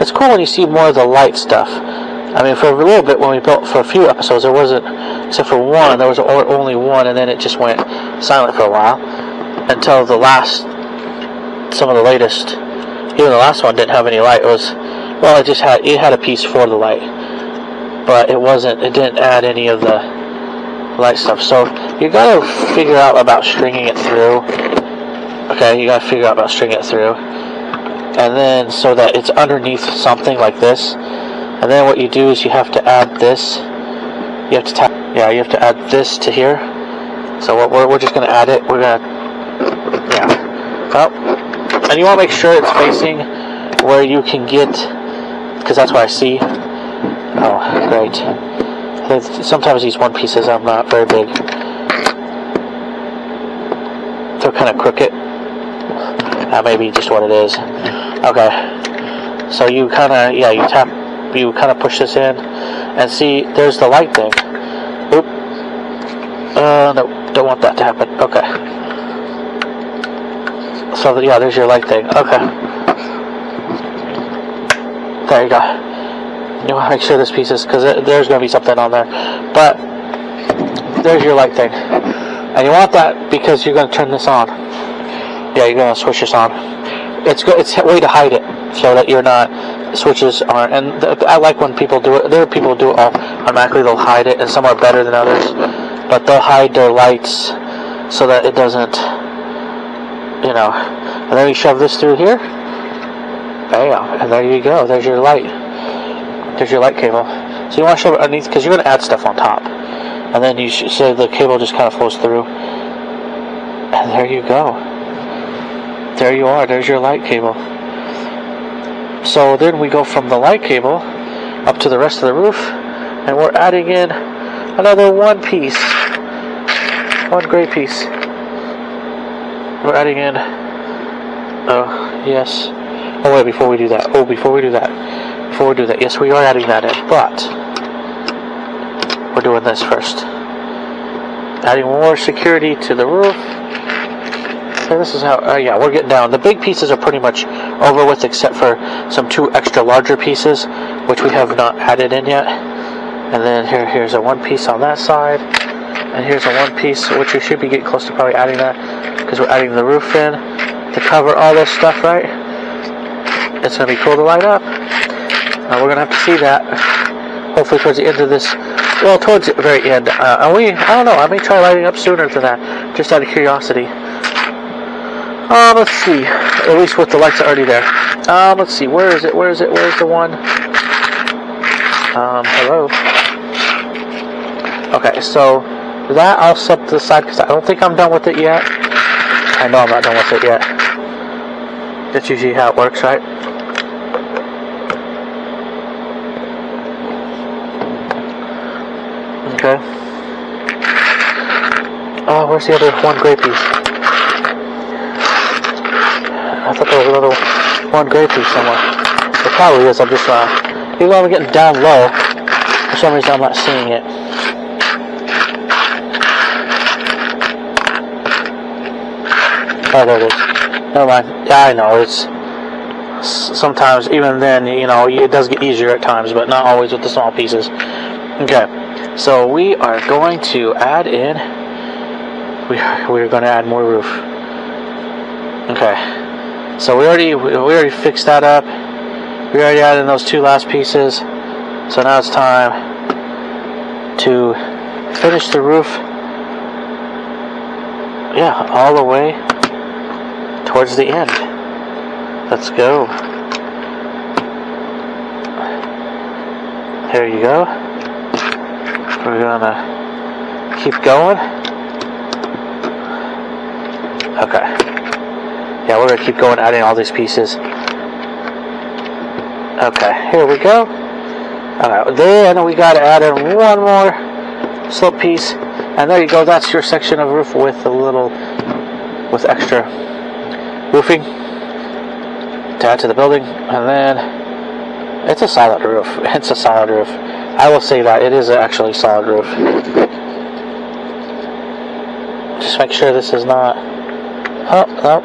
It's cool when you see more of the light stuff. I mean, for a little bit when we built for a few episodes, there wasn't, except for one, there was only one, and then it just went silent for a while until the last, some of the latest. Even the last one didn't have any light. It was, well, it had a piece for the light, but it didn't add any of the light stuff. So you gotta figure out about stringing it through. Okay, you gotta figure out about stringing it through, and then so that it's underneath something like this. And then what you do is you have to add this. You have to add this to here. So we're just gonna add it. We're gonna, and you want to make sure it's facing where you can get, because that's what I see. Oh, great. Sometimes these one pieces are not very big. They're kind of crooked. That may be just what it is. Okay. So you kind of, you kind of push this in, and see, there's the light thing. Oop. No, don't want that to happen. Okay. So, there's your light thing. Okay. There you go. You want to make sure this piece is, because there's going to be something on there. But, there's your light thing. And you want that because you're going to turn this on. Yeah, you're going to switch this on. It's a way to hide it, so that you're not, switches aren't, and I like when people do it. There are people who do it automatically. They'll hide it, and some are better than others, but they'll hide their lights so that it doesn't, and then you shove this through here, bam, and there you go. There's your light cable. So you want to shove it underneath, because you're going to add stuff on top, and then so the cable just kind of flows through, and there you go. There you are. There's your light cable. So then we go from the light cable up to the rest of the roof, and we're adding in another one piece, one gray piece. We're adding in, yes. Oh wait, before we do that, yes, we are adding that in, but we're doing this first. Adding more security to the roof. So this is how, we're getting down. The big pieces are pretty much over with, except for some 2 extra larger pieces, which we have not added in yet. And then here's a one piece on that side, and here's a one piece, which we should be getting close to probably adding that, because we're adding the roof in to cover all this stuff, right? It's going to be cool to light up. We're going to have to see that, hopefully towards the end of this, well, towards the very end. I don't know, I may try lighting up sooner than that, just out of curiosity. Let's see. At least with the lights already there. Let's see. Where is it? Where's the one? Hello. Okay, so that I'll set to the side because I don't think I'm done with it yet. I know I'm not done with it yet. That's usually how it works, right? Okay. Oh, where's the other one gray piece? I thought there was another one gray piece somewhere. There probably is. I'm just, even though I'm getting down low, for some reason I'm not seeing it. Oh, there it is. Never mind. Yeah, I know. It's sometimes, even then, it does get easier at times, but not always with the small pieces. Okay. So we are going to add in. We're going to add more roof. Okay. So we already fixed that up. We already added in those 2 last pieces. So now it's time to finish the roof. Yeah, all the way towards the end. Let's go. There you go. We're gonna keep going. Okay. Yeah, we're gonna keep going, adding all these pieces. Okay, here we go. Alright, then we gotta add in one more slope piece, and there you go. That's your section of roof with extra roofing. to add to the building, and then it's a solid roof. It's a solid roof. I will say that it is actually a solid roof. Just make sure this is not. Oh no!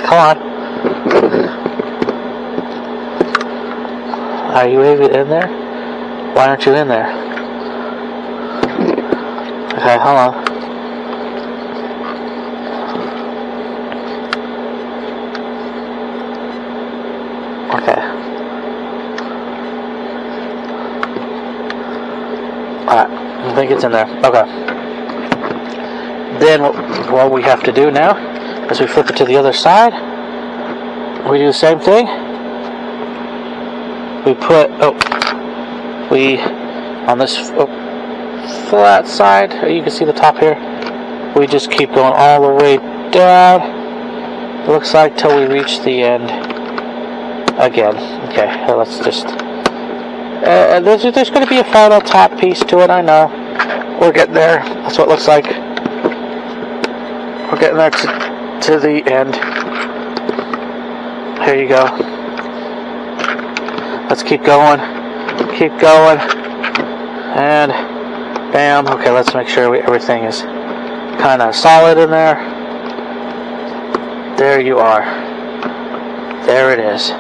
Come on. Are you even in there? Why aren't you in there? Okay, hold on. Okay. Alright, I think it's in there. Okay. Then what we have to do now is we flip it to the other side. We do the same thing. We put, on this flat side, you can see the top here, we just keep going all the way down, it looks like, till we reach the end again. Okay, let's just, there's going to be a final top piece to it, I know. We're getting there. That's what it looks like. We're getting there to the end. Here you go. Let's keep going. Keep going. And bam. Okay, let's make sure everything is kind of solid in there. There you are. There it is.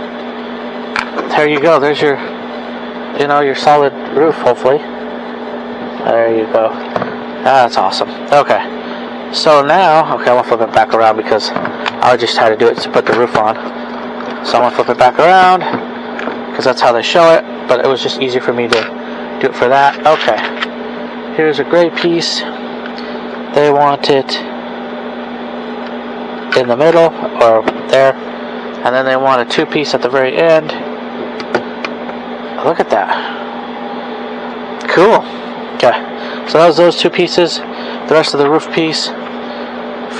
There you go. There's your, your solid roof, hopefully. There you go. That's awesome. Okay. So now, okay, I'm going to flip it back around because I just had to do it to put the roof on. So I'm going to flip it back around because that's how they show it, but it was just easier for me to do it for that. Okay. Here's a gray piece. They want it in the middle, or there. And then they want a two-piece at the very end. Look at that. Cool. Okay. So that was those two pieces. The rest of the roof piece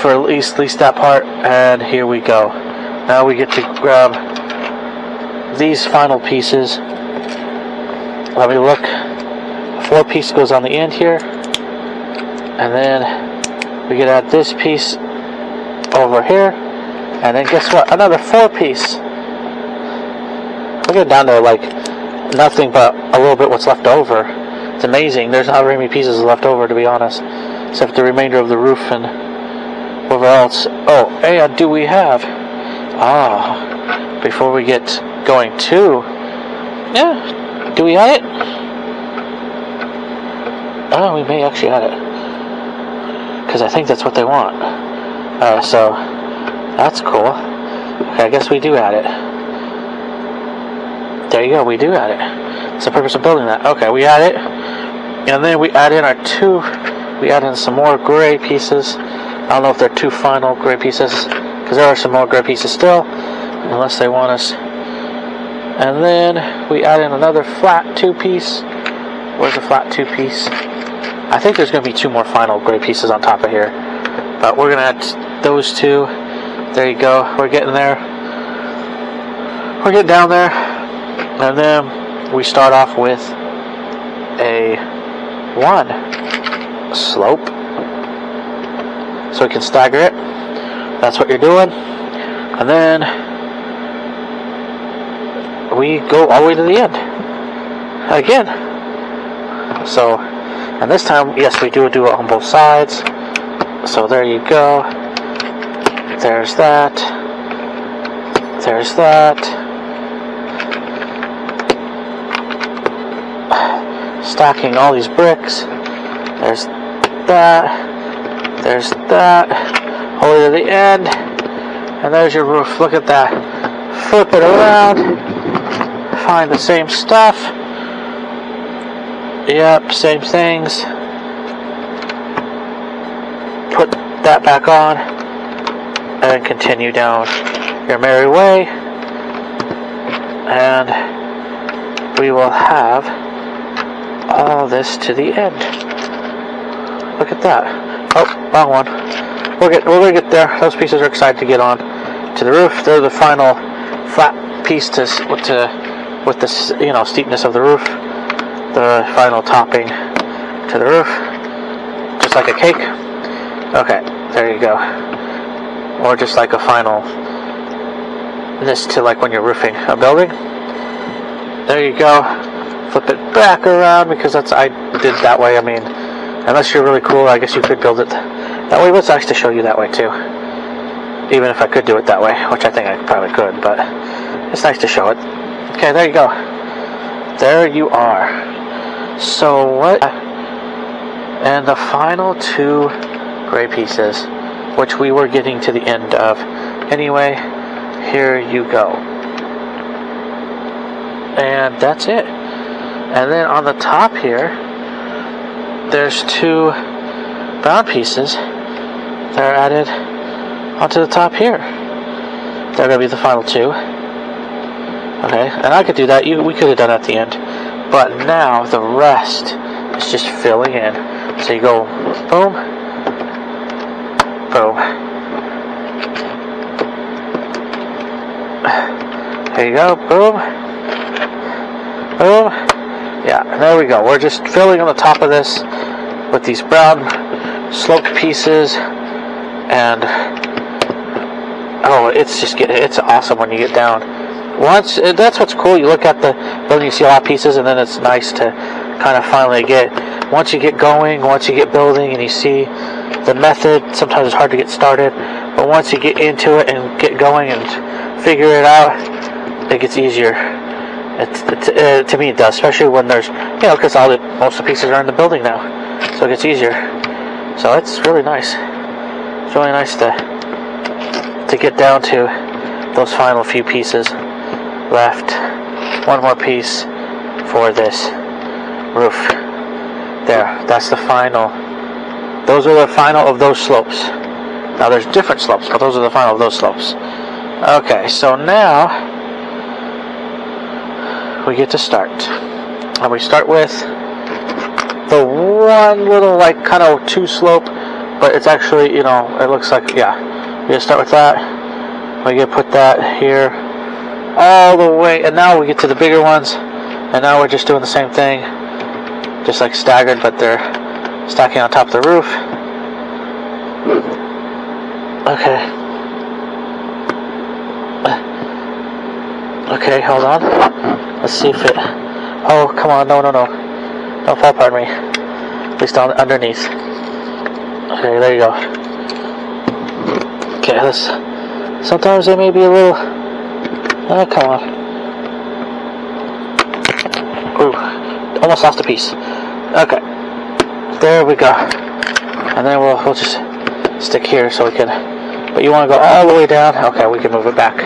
for at least that part. And here we go. Now we get to grab these final pieces. Let me look. A 4-piece goes on the end here. And then we get add this piece over here. And then guess what? Another 4-piece. We're getting down to like nothing but a little bit what's left over. It's amazing. There's not very many pieces left over, to be honest, except the remainder of the roof and whatever else. Oh, and do we have? Before we get going to, yeah, do we add it? Oh, we may actually add it because I think that's what they want. So that's cool. Okay, I guess we do add it. There you go, we do add it. It's the purpose of building that. Okay, we add it. And then we add in we add in some more gray pieces. I don't know if they're 2 final gray pieces, because there are some more gray pieces still, unless they want us. And then we add in another flat 2-piece. Where's the flat 2-piece? I think there's going to be 2 more final gray pieces on top of here. But we're going to add those 2. There you go. We're getting there. We're getting down there. And then we start off with a 1 slope. So we can stagger it. That's what you're doing. And then we go all the way to the end. Again. So, and this time, yes, we do it on both sides. So there you go. There's that. There's that. Stacking all these bricks. There's that. There's that. All the way to the end. And there's your roof. Look at that. Flip it around. Find the same stuff. Yep, same things. Put that back on. And continue down your merry way. And we will have all this to the end. Look at that. Oh, wrong one. We're gonna get there. Those pieces are excited to get on to the roof. They're the final flat piece with the steepness of the roof. The final topping to the roof, just like a cake. Okay, there you go. Or just like a final this to like when you're roofing a building. There you go. Flip it back around because I did that way. I mean, unless you're really cool, I guess you could build it that way. But it's nice to show you that way too. Even if I could do it that way, which I think I probably could, but it's nice to show it. Okay, there you go. There you are. So what? And the final two gray pieces, which we were getting to the end of. Anyway, here you go. And that's it. And then on the top here, there's two brown pieces that are added onto the top here. They're going to be the final two. Okay, and I could do that. We could have done it at the end. But now the rest is just filling in. So you go boom, boom. There you go, boom, boom. Yeah, there we go. We're just filling on the top of this with these brown sloped pieces, and oh, it's awesome when you get down. That's what's cool. You look at the building, you see a lot of pieces, and then it's nice to kind of finally once you get going, once you get building, and you see the method. Sometimes it's hard to get started, but once you get into it and get going and figure it out, it gets easier. To me it does, especially when there's, because most of the pieces are in the building now, so it gets easier. So it's really nice. It's really nice to get down to those final few pieces left. One more piece for this roof. There, that's the final. Those are the final of those slopes. Now there's different slopes, but those are the final of those slopes. Okay, so now we get to start. And we start with the one little kind of two slope, but it's actually, it looks like, yeah. We just start with that. We get put that here all the way, and now we get to the bigger ones, and now we're just doing the same thing, just like staggered, but they're stacking on top of the roof. Okay. Okay, hold on. Let's see if it... Oh, come on, no. Don't fall apart me. At least underneath. Okay, there you go. Okay, sometimes they may be a little... Oh, come on. Ooh, almost lost a piece. Okay. There we go. And then we'll just stick here so we can... But you want to go all the way down? Okay, we can move it back.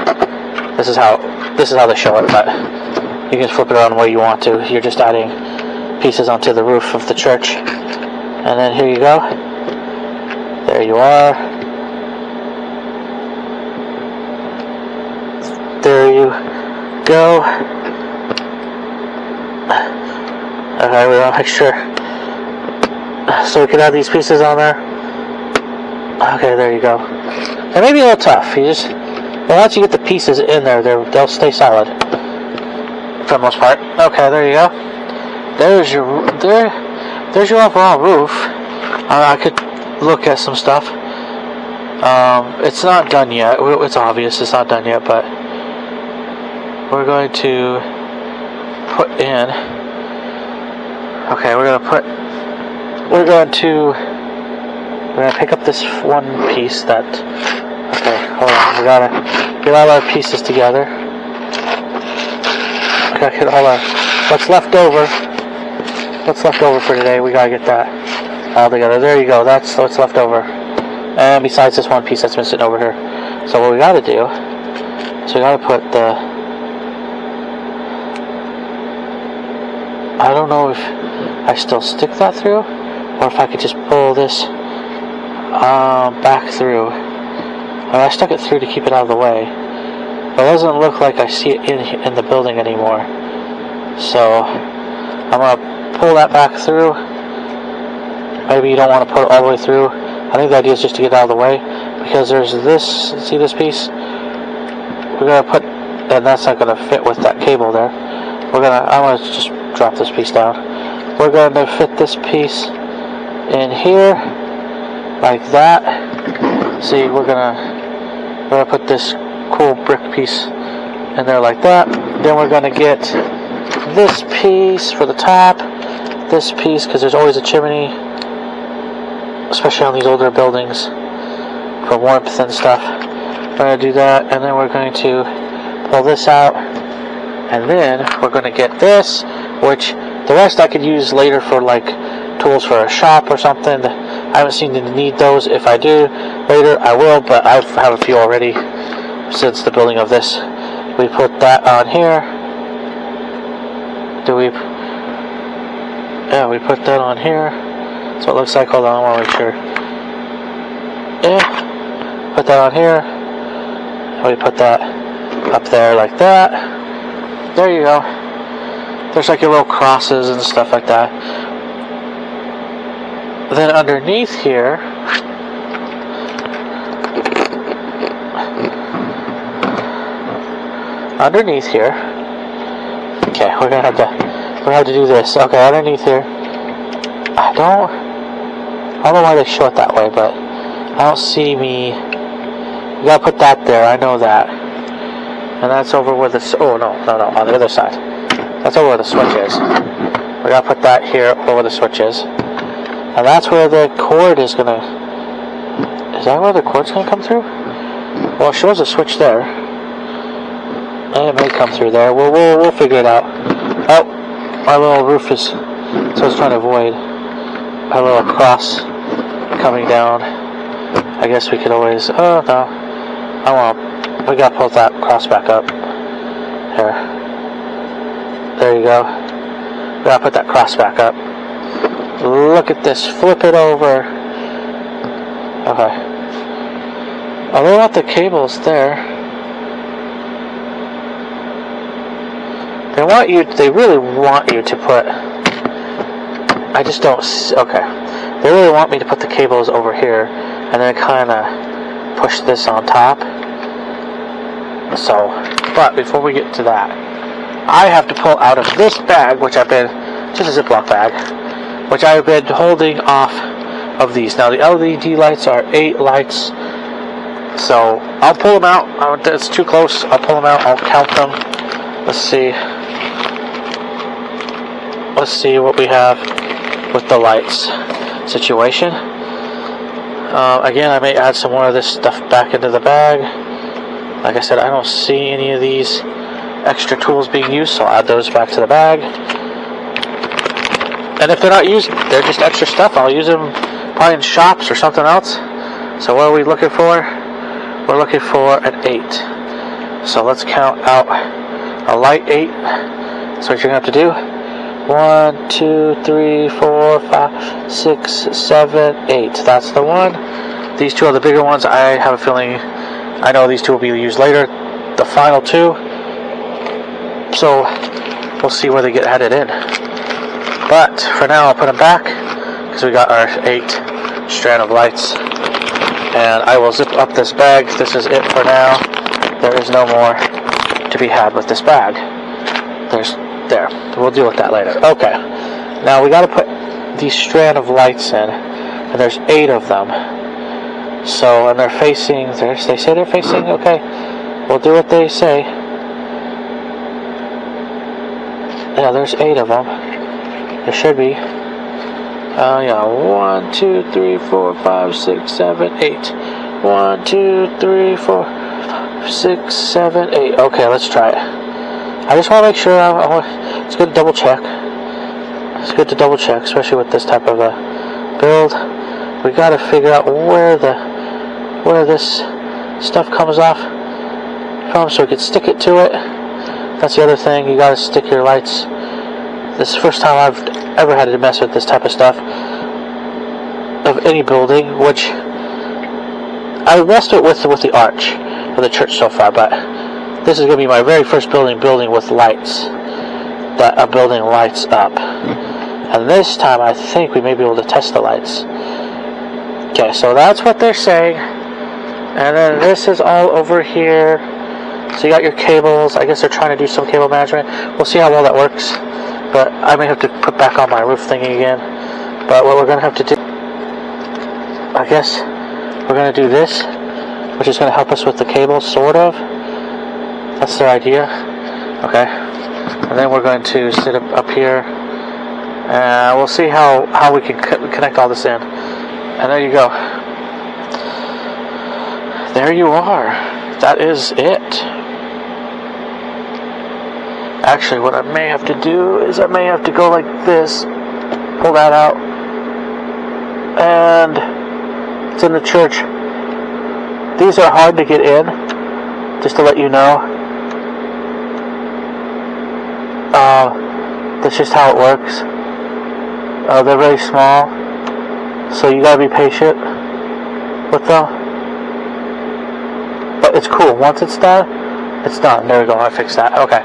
This is how they show it, but you can flip it around the way you want to. You're just adding pieces onto the roof of the church. And then here you go. There you are. There you go. Okay, we want to make sure. So we can add these pieces on there. Okay, there you go. They may be a little tough. But once you get the pieces in there, they'll stay solid for the most part. Okay, there you go. There's your overall roof. I could look at some stuff. It's not done yet. It's obvious it's not done yet, but we're going to put in. Okay, we're going to pick up this one piece that. Okay, hold on. We gotta get all our pieces together. Okay, hold on. What's left over for today? We gotta get that all together. There you go. That's what's left over. And besides this one piece that's missing over here. So what we gotta do is we gotta put the. I don't know if I still stick that through, or if I could just pull this back through. I stuck it through to keep it out of the way, but it doesn't look like I see it in the building anymore. So I'm gonna pull that back through. Maybe you don't want to put it all the way through. I think the idea is just to get it out of the way, because there's this. See this piece? We're gonna put, and that's not gonna fit with that cable there. I'm gonna just drop this piece down. We're gonna fit this piece in here like that. See, we're gonna put this cool brick piece and there like that. Then we're going to get this piece for the top, this piece because there's always a chimney, especially on these older buildings, for warmth and stuff. We're going to do that, and then we're going to pull this out, and then we're going to get this, which the rest I could use later for like tools for a shop or something. I haven't seen the need those. If I do later, I will, but I have a few already since the building of this. We put that on here. Yeah, we put that on here. That's what it looks like. Hold on, I want to make sure. Yeah, put that on here. And we put that up there like that. There you go. There's like your little crosses and stuff like that. Then underneath here, okay, we're gonna have to do this. Okay, underneath here, I don't know why they show it that way, but I don't see me. You gotta put that there. I know that, and that's over where the on the other side. That's over where the switch is. We gotta put that here over where the switch is. And that's where the cord is gonna... Is that where the cord's gonna come through? Well, it shows a switch there. And it may come through there. We'll figure it out. Oh, my little roof is... So I was trying to avoid a little cross coming down. I guess we could always... Oh, no. I won't. We gotta pull that cross back up. Here. There you go. We gotta put that cross back up. Look at this. Flip it over. Okay. Oh, they want the cables there. They really want you to put... I just don't... Okay. They really want me to put the cables over here and then kind of push this on top. So, but before we get to that, I have to pull out of this bag, which I've been... Just a Ziploc bag. Which I've been holding off of these. Now the LED lights are 8 lights, so I'll pull them out. It's too close. I'll pull them out. I'll count them. Let's see what we have with the lights situation. Again, I may add some more of this stuff back into the bag. Like I said, I don't see any of these extra tools being used, so I'll add those back to the bag. And if they're not used, they're just extra stuff. I'll use them probably in shops or something else. So what are we looking for? We're looking for an 8. So let's count out a light 8. That's what you're going to have to do. 1, 2, 3, 4, 5, 6, 7, 8. That's the one. These two are the bigger ones. I have a feeling, I know these two will be used later. The final 2. So we'll see where they get added in. But for now, I'll put them back because we got our 8 strand of lights. And I will zip up this bag. This is it for now. There is no more to be had with this bag. There. We'll deal with that later. Okay. Now we got to put these strand of lights in, and there's 8 of them. So, and they're facing. They say they're facing. Okay. We'll do what they say. Yeah, there's 8 of them. There should be. Yeah, 1, 2, 3, 4, 5, 6, 7, 8. 1, 2, 3, 4, 5, 6, 7, 8. Okay, let's try it. I just want to make sure. It's good to double check. It's good to double check, especially with this type of a build. We got to figure out where this stuff comes off from, so we can stick it to it. That's the other thing. You got to stick your lights. This is the first time I've ever had to mess with this type of stuff of any building, which I messed with the arch of the church so far, but this is going to be my very first building with lights, that a building lights up. And this time I think we may be able to test the lights. Okay, so that's what they're saying. And then this is all over here. So you got your cables. I guess they're trying to do some cable management. We'll see how well that works. But I may have to put back on my roof thingy again. But what we're going to have to do, I guess we're going to do this, which is going to help us with the cables, sort of. That's their idea. Okay. And then we're going to sit up here. And we'll see how we can connect all this in. And there you go. There you are. That is it. Actually, what I may have to do is I may have to go like this. Pull that out. And it's in the church. These are hard to get in. Just to let you know. That's just how it works. They're very small. So you gotta be patient with them. But it's cool. Once it's done, it's done. There we go. I fixed that. Okay.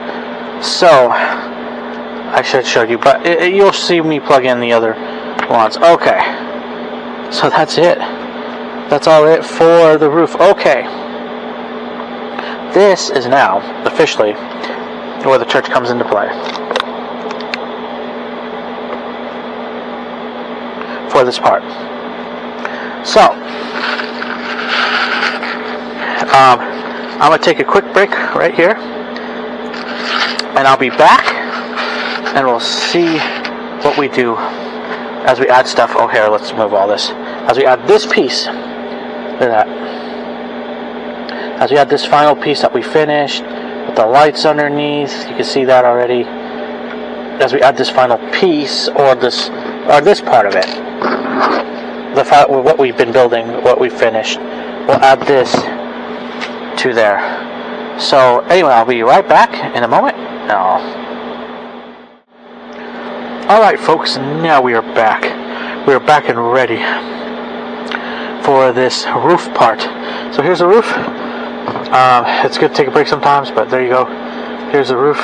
So, I should show you. But you'll see me plug in the other ones. Okay. So that's it. That's all it for the roof. Okay. This is now, officially, where the church comes into play. For this part. So, I'm going to take a quick break right here, and I'll be back, and we'll see what we do as we add stuff. Oh, here, let's move all this. As we add this piece, look at that. As we add this final piece that we finished, with the lights underneath, you can see that already. As we add this final piece, or this part of it, what we've been building, what we finished, we'll add this to there. So anyway, I'll be right back in a moment. Alright folks, now we are back. We are back and ready for this roof part. So here's the roof. It's good to take a break sometimes, but there you go. Here's the roof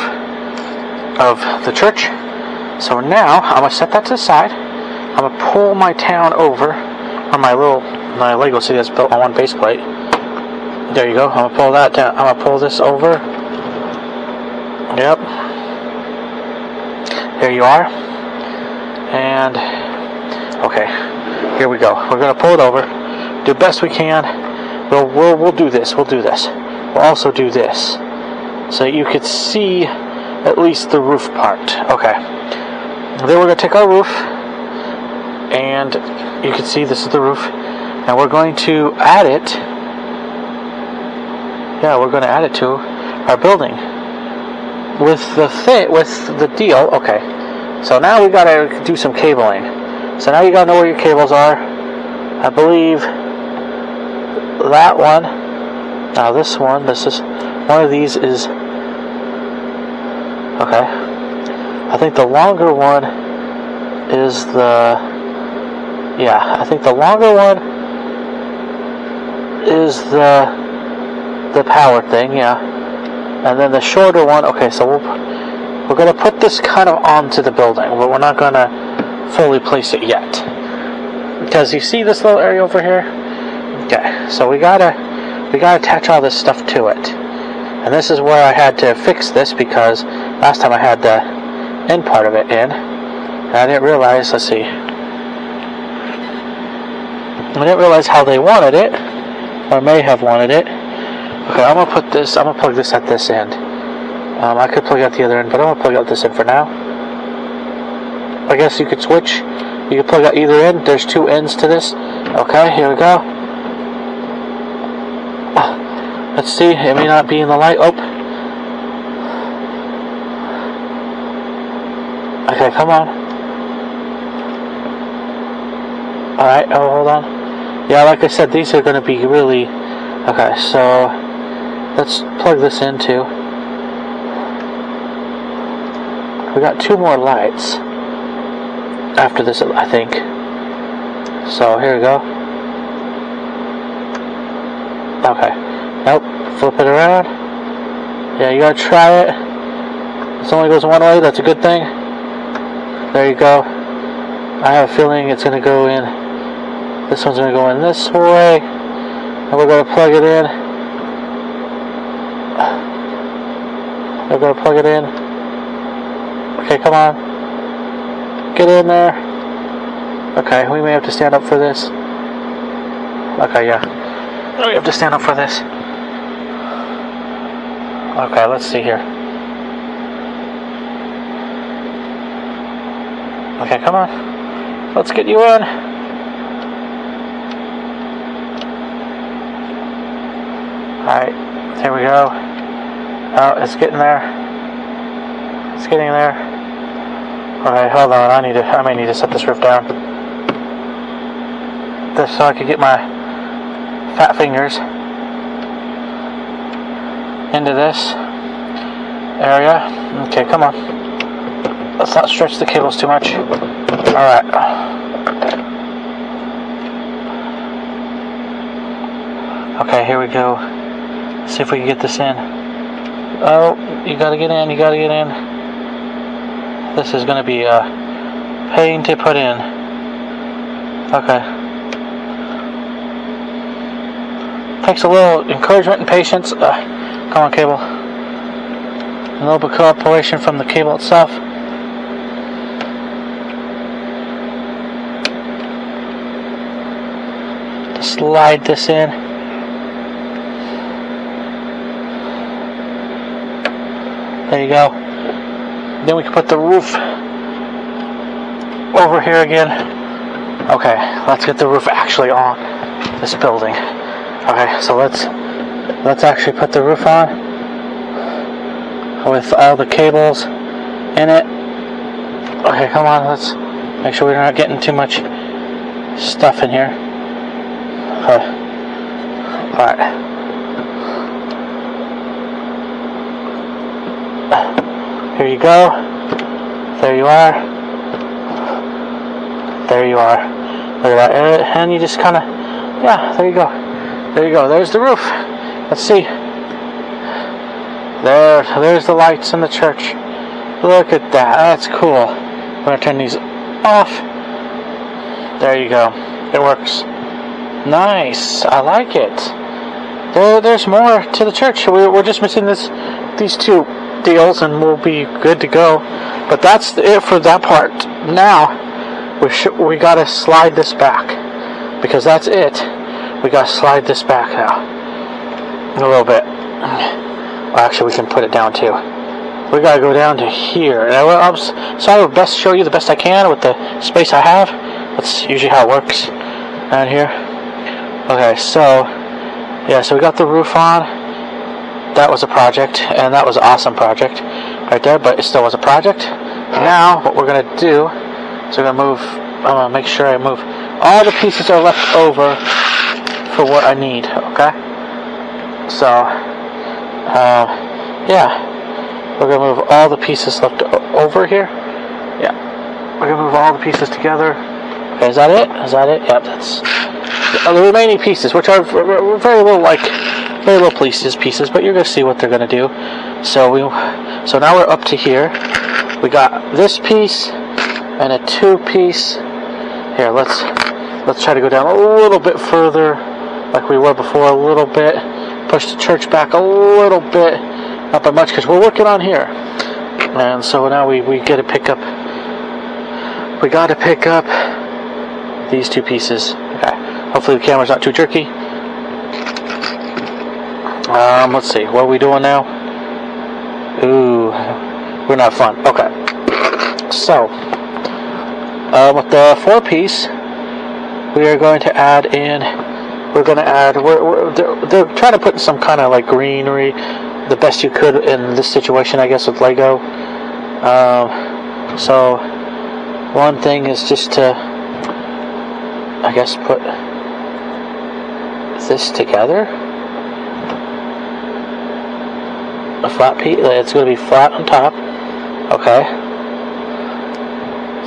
of the church. So now I'm going to set that to the side. I'm going to pull my town over on my Lego city that's built on one base plate. There you go. I'm going to pull that down. I'm going to pull this over. Yep. There you are. And, okay. Here we go. We're going to pull it over. Do the best we can. We'll do this. We'll do this. We'll also do this. So you could see at least the roof part. Okay. Then we're going to take our roof. And you can see this is the roof. And we're going to add it. Yeah, we're going to add it to our building. With the deal. Okay. So now we got to do some cabling. So now you got to know where your cables are. I believe that one. Now this is one of these is, okay. I think the longer one is I think the longer one is the power thing, yeah. And then the shorter one, okay, so we're going to put this kind of onto the building, but we're not going to fully place it yet. Because you see this little area over here? Okay, so we gotta attach all this stuff to it. And this is where I had to fix this, because last time I had the end part of it in, and I didn't realize, let's see. I didn't realize how they wanted it, or may have wanted it. Okay, I'm gonna plug this at this end. I could plug it at the other end, but I'm gonna plug out this end for now. I guess you could switch. You could plug out either end. There's two ends to this. Okay, here we go. Let's see, it may not be in the light. Oh. Okay, come on. Alright, oh, hold on. Yeah, like I said, these are going to be really... Okay, so... let's plug this in too. We got two more lights after this, I think. So, here we go. Okay. Nope. Flip it around. Yeah, you gotta try it. This only goes one way, that's a good thing. There you go. I have a feeling it's gonna go in. This one's gonna go in this way. And we're gonna plug it in. We're gonna plug it in. Okay, come on. Get in there. Okay, we may have to stand up for this. Okay, yeah. We have to stand up for this. Okay, let's see here. Okay, come on. Let's get you in. Alright, there we go. Oh, it's getting there. It's getting there. Okay, hold on. I may need to set this roof down. Just so I can get my fat fingers into this area. Okay, come on. Let's not stretch the cables too much. Alright. Okay, here we go. Let's see if we can get this in. Oh, you gotta get in, you gotta get in. This is gonna be a pain to put in. Okay. Takes a little encouragement and patience. Come on, cable. A little bit of cooperation from the cable itself. Slide this in. There you go. Then we can put the roof over here again. Okay, let's get the roof actually on this building. Okay, so let's actually put the roof on with all the cables in it. Okay, come on, let's make sure we're not getting too much stuff in here. Alright. Here you go. There you are. There you are. Look at that. And you just kind of, yeah, there you go. There you go. There's the roof. Let's see. There's the lights in the church. Look at that. That's cool. I'm going to turn these off. There you go. It works. Nice. I like it. There's more to the church. We're just missing these two deals and we'll be good to go. But that's it for that part. Now we gotta slide this back because that's it. We gotta slide this back now a little bit. Well, actually, we can put it down too. We gotta go down to here. So I will best show you the best I can with the space I have. That's usually how it works down here. Okay, so yeah, so we got the roof on. That was a project, and that was an awesome project right there, but it still was a project. Now, what we're going to do is we're going to make sure I move all the pieces that are left over for what I need, okay? So, yeah, we're going to move all the pieces left over here. Yeah, we're going to move all the pieces together. Okay, is that it? Is that it? Yep, that's the remaining pieces, which are very little pieces, but you're gonna see what they're gonna do. So now we're up to here. We got this piece and a 2-piece. Here, let's try to go down a little bit further, like we were before. A little bit. Push the church back a little bit, not by much, because we're working on here. And so now we got to pick up. We got to pick up these 2 pieces. Okay. Hopefully the camera's not too jerky. Let's see. What are we doing now? Ooh, we're not fun. Okay. So, with the 4-piece, we are going to add in. We're going to add. They're trying to put some kind of like greenery, the best you could in this situation, I guess, with Lego. So, one thing is just to, I guess, put this together. A flat piece. It's going to be flat on top. Okay.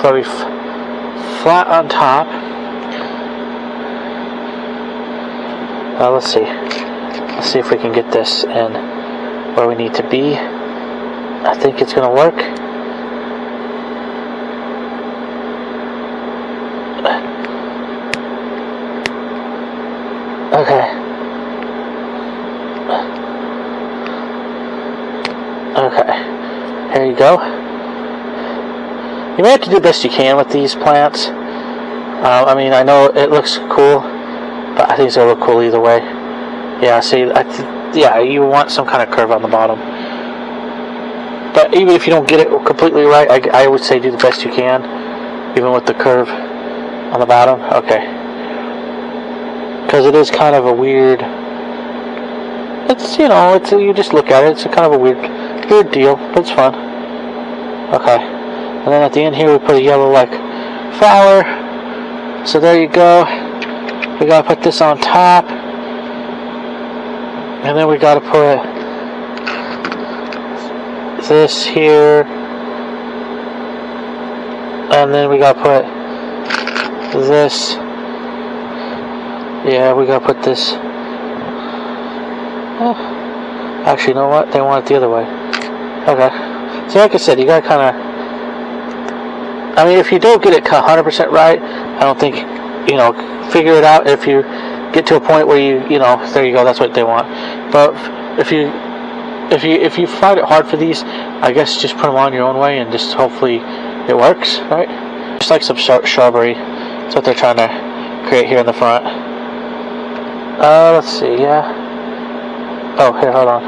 So it'll be flat on top. Let's see. Let's see if we can get this in where we need to be. I think it's going to work. Okay. Okay, here you go. You may have to do the best you can with these plants. I mean, I know it looks cool, but I think it's gonna look cool either way. Yeah, see, yeah, you want some kind of curve on the bottom. But even if you don't get it completely right, I would say do the best you can, even with the curve on the bottom. Okay. Because it is kind of a weird... It's, you know, you just look at it, it's a kind of a weird deal, but it's fun. Okay. And then at the end here we put a yellow, like, flower. So there you go. We gotta put this on top. And then we gotta put this here. And then we gotta put this. Yeah, we gotta put this. Actually, you know what? They want it the other way. Okay. So like I said, you gotta kind of... I mean, if you don't get it 100% right, I don't think, you know, figure it out. If you get to a point where you know, there you go, that's what they want. But if you find it hard for these, I guess just put them on your own way and just hopefully it works, right? Just like some shrubbery. That's what they're trying to create here in the front. Let's see, yeah. Oh, here, hold on.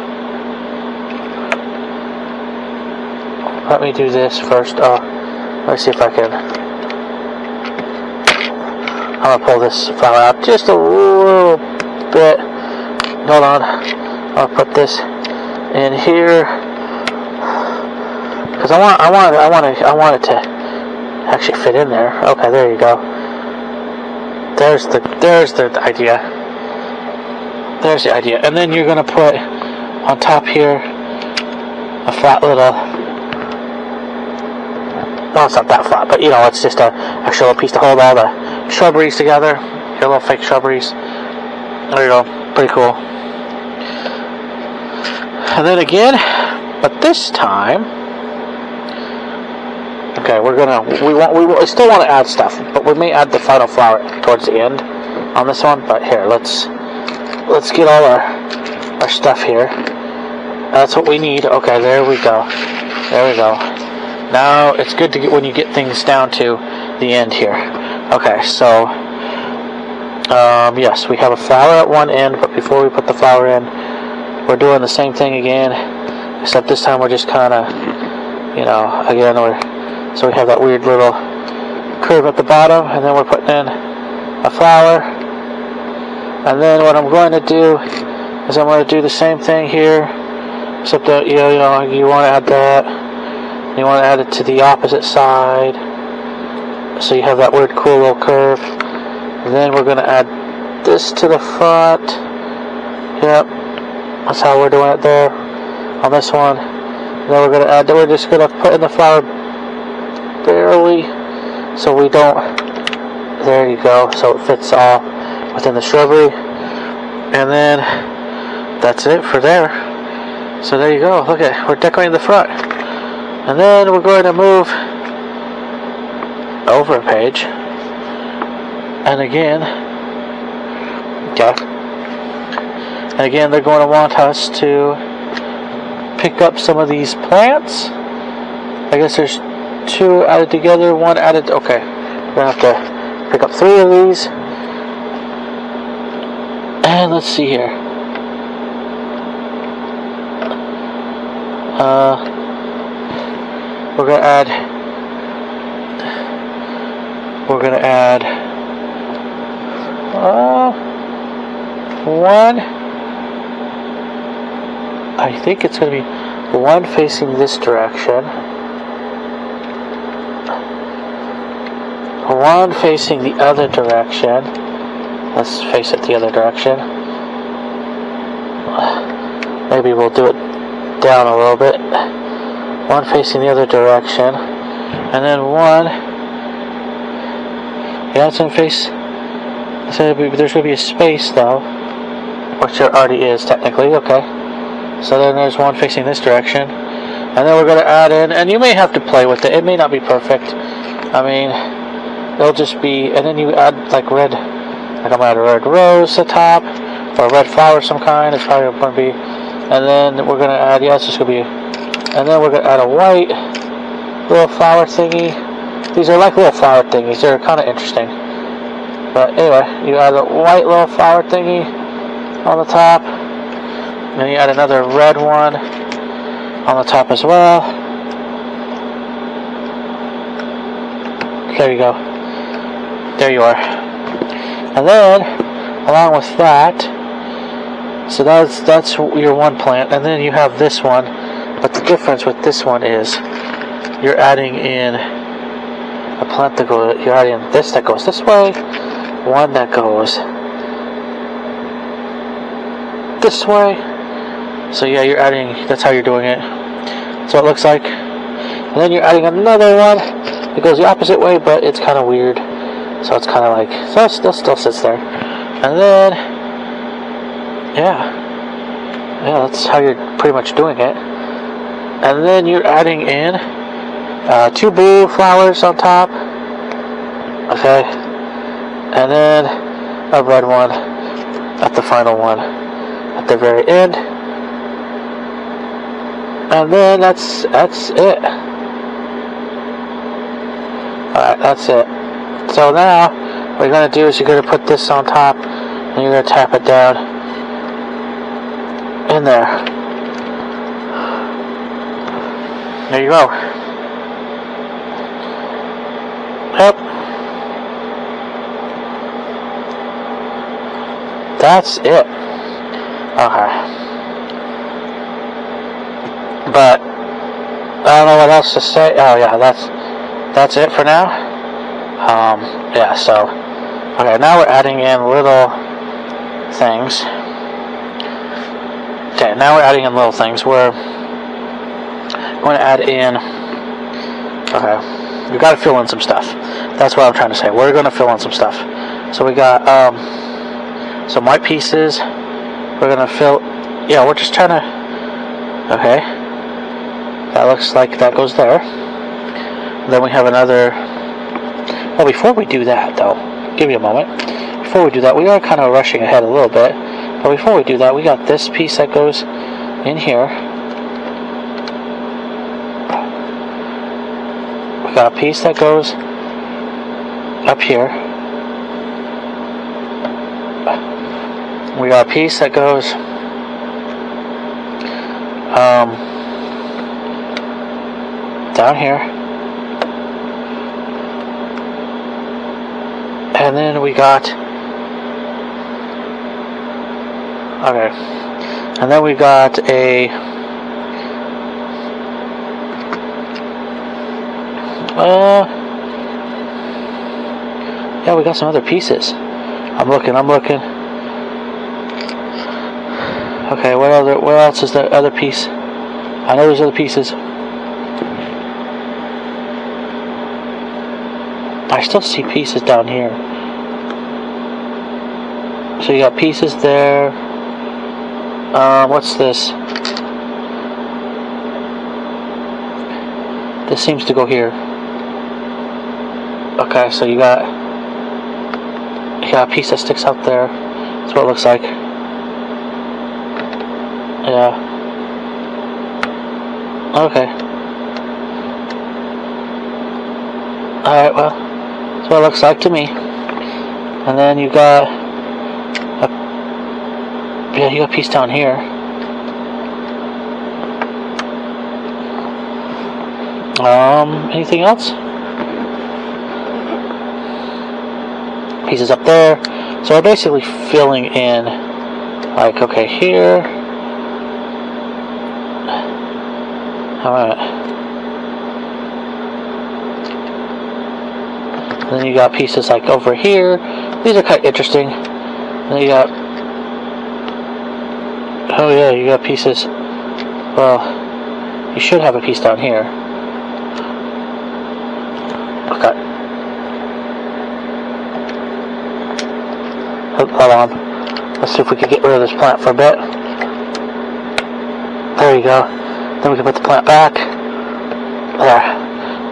Let me do this first. Oh, let's see if I can. I'm gonna pull this flower out just a little bit. Hold on. I'll put this in here because I want it to actually fit in there. Okay, there you go. There's the idea. There's the idea. And then you're gonna put on top here a flat little. Well, it's not that flat, but you know, it's just a extra little piece to hold all the shrubberies together. Your little fake shrubberies. There you go. Pretty cool. And then again, but this time, okay, we still want to add stuff, but we may add the final flower towards the end on this one. But here, let's get all our stuff here. That's what we need. Okay, there we go. There we go. Now it's good to get when you get things down to the end here. Okay, so yes, we have a flower at one end, but before we put the flower in, we're doing the same thing again, except this time we're just kind of, you know, again, so we have that weird little curve at the bottom, and then we're putting in a flower. And then what I'm going to do is I'm going to do the same thing here, except that you want to add that. You want to add it to the opposite side, so you have that weird cool little curve. And then we're going to add this to the front. Yep, that's how we're doing it there on this one. And then we're just going to put in the flower barely, so we don't. There you go. So it fits all within the shrubbery, and then that's it for there. So there you go. Look at, we're decorating the front. And then we're going to move over a page. And again, okay. And again, they're going to want us to pick up some of these plants. I guess there's two added together, one added. Okay, we're going to have to pick up 3 of these. And let's see here. We're gonna add one. I think it's gonna be one facing this direction, one facing the other direction. Let's face it the other direction. Maybe we'll do it down a little bit. One facing the other direction, and then one. Yeah, it's in face. So there's going to be a space though, which there already is technically. Okay. So then there's one facing this direction, and then we're going to add in. And you may have to play with it. It may not be perfect. I mean, it'll just be. And then you add like red. Like I'm going to add a red rose at the top, or a red flower of some kind. It's probably going to be. And then we're going to add. Yeah, it's just going to be. And then we're going to add a white little flower thingy. These are like little flower thingies. They're kind of interesting. But anyway, you add a white little flower thingy on the top. And then you add another red one. on the top as well. There you go. There you are. And then, along with that, so that's your one plant, and then you have this one. But the difference with this one is you're adding in a plant that goes. You're adding this that goes this way, one that goes this way. So yeah, you're adding. That's how you're doing it. So it looks like. And then you're adding another one that goes the opposite way, but it's kind of weird. So it's kind of like, so it still sits there. And then, yeah, that's how you're pretty much doing it. And then you're adding in 2 blue flowers on top. Okay. And then a red one at the final one at the very end. And then that's it. Alright, that's it. So now, what you're going to do is you're going to put this on top, and you're going to tap it down in there. There you go. Yep. That's it. Okay. But, I don't know what else to say. Oh yeah, that's it for now. Yeah, so, okay, now we're adding in little things. Okay, now we're adding in little things. We're going to add in, okay, we got to fill in some stuff. That's what I'm trying to say. We're going to fill in some stuff. So we got, some white pieces. We're going to fill, yeah, we're just trying to, okay, that looks like that goes there. Then we have another. Well, before we do that, though, give me a moment. Before we do that, we are kind of rushing ahead a little bit. But before we do that, we got this piece that goes in here. We got a piece that goes up here. We got a piece that goes down here. And then we got, okay, and then we got a, yeah, we got some other pieces. I'm looking. Okay, what else is the other piece? I know there's other pieces. I still see pieces down here. So you got pieces there. What's this? This seems to go here. Okay, so you got a piece that sticks out there. That's what it looks like. Yeah. Okay. Alright, well, that's what it looks like to me. And then you got you got a piece down here. Anything else? Pieces up there. So we're basically filling in, like, okay, here. Alright. Then you got pieces like over here. These are kind of interesting. Then you got, oh yeah, you got pieces. Well, you should have a piece down here. Okay. Hold on. Let's see if we can get rid of this plant for a bit. There you go. Then we can put the plant back. There.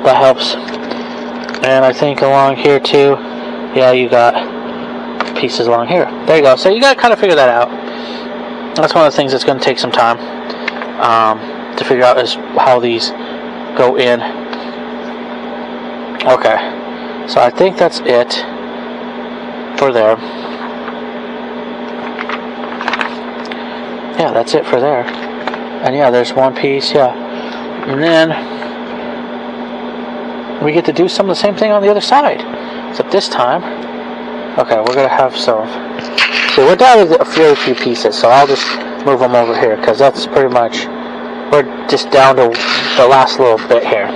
That helps. And I think along here too, yeah, you got pieces along here. There you go. So you got to kind of figure that out. That's one of the things that's going to take some time to figure out is how these go in. Okay. So I think that's it for there. Yeah, that's it for there. And yeah, there's one piece, yeah. And then we get to do some of the same thing on the other side. Except this time, okay, we're going to have some. So we're down to a few pieces, so I'll just move them over here, because that's pretty much, we're just down to the last little bit here.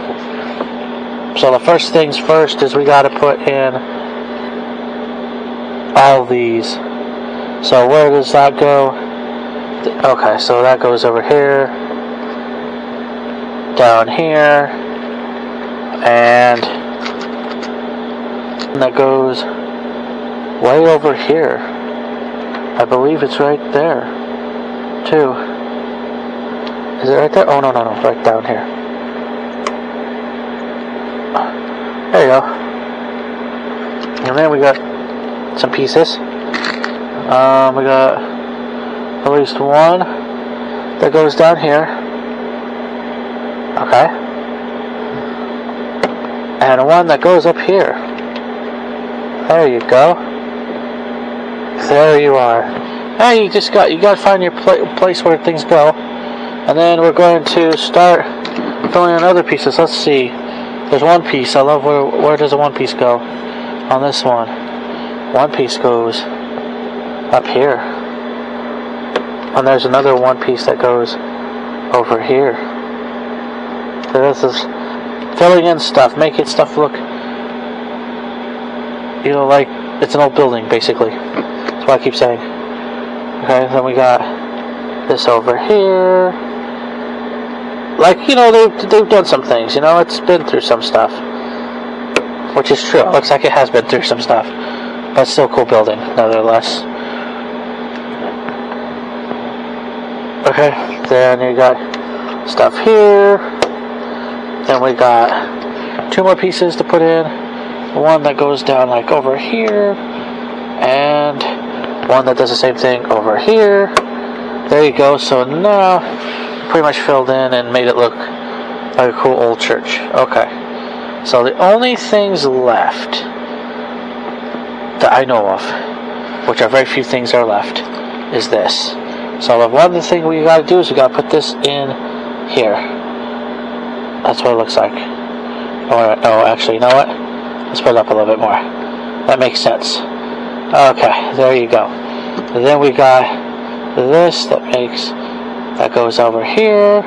So the first things first is we got to put in all these. So where does that go? Okay, so that goes over here, down here, and that goes way over here. I believe it's right there, too. Is it right there? Oh, no, right down here. There you go. And then we got some pieces. We got at least one that goes down here. Okay. And one that goes up here. There you go. There you are. Now you gotta find your place where things go. And then we're going to start filling in other pieces. Let's see. There's one piece. I love where does the one piece go? On this one. One piece goes up here. And there's another one piece that goes over here. So this is filling in stuff, making stuff look, like it's an old building, basically. That's what I keep saying. Okay, then we got this over here. Like, they've done some things, it's been through some stuff. Which is true. It looks like it has been through some stuff. But it's still a cool building, nevertheless. Okay, then you got stuff here. Then we got two more pieces to put in. One that goes down like over here. And one that does the same thing over here. There you go. So now pretty much filled in and made it look like a cool old church. Okay. So the only things left that I know of, which are very few things are left, is this. So the one thing we gotta do is we gotta put this in here. That's what it looks like. Oh, actually, you know what? Let's put it up a little bit more. That makes sense. Okay, there you go. And then we got this that goes over here.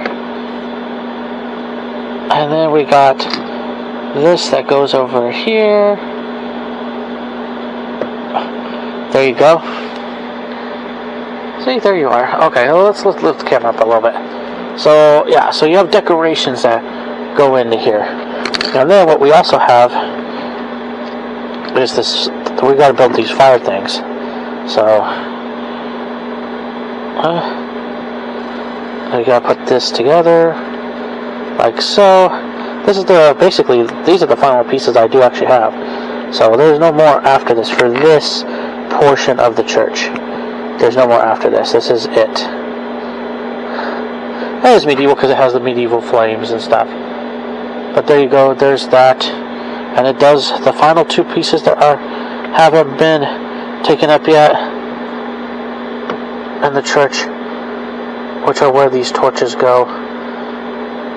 And then we got this that goes over here. There you go. See, there you are. Okay, well, let's lift the camera up a little bit. So, yeah, so you have decorations that go into here. And then what we also have is this, we gotta build these fire things. So, I gotta put this together, like so. This is basically, these are the final pieces I do actually have. So there's no more after this for this portion of the church. There's no more after this. This is it. That is medieval because it has the medieval flames and stuff. But there you go. There's that. And it does the final two pieces that haven't been taken up yet in the church, which are where these torches go.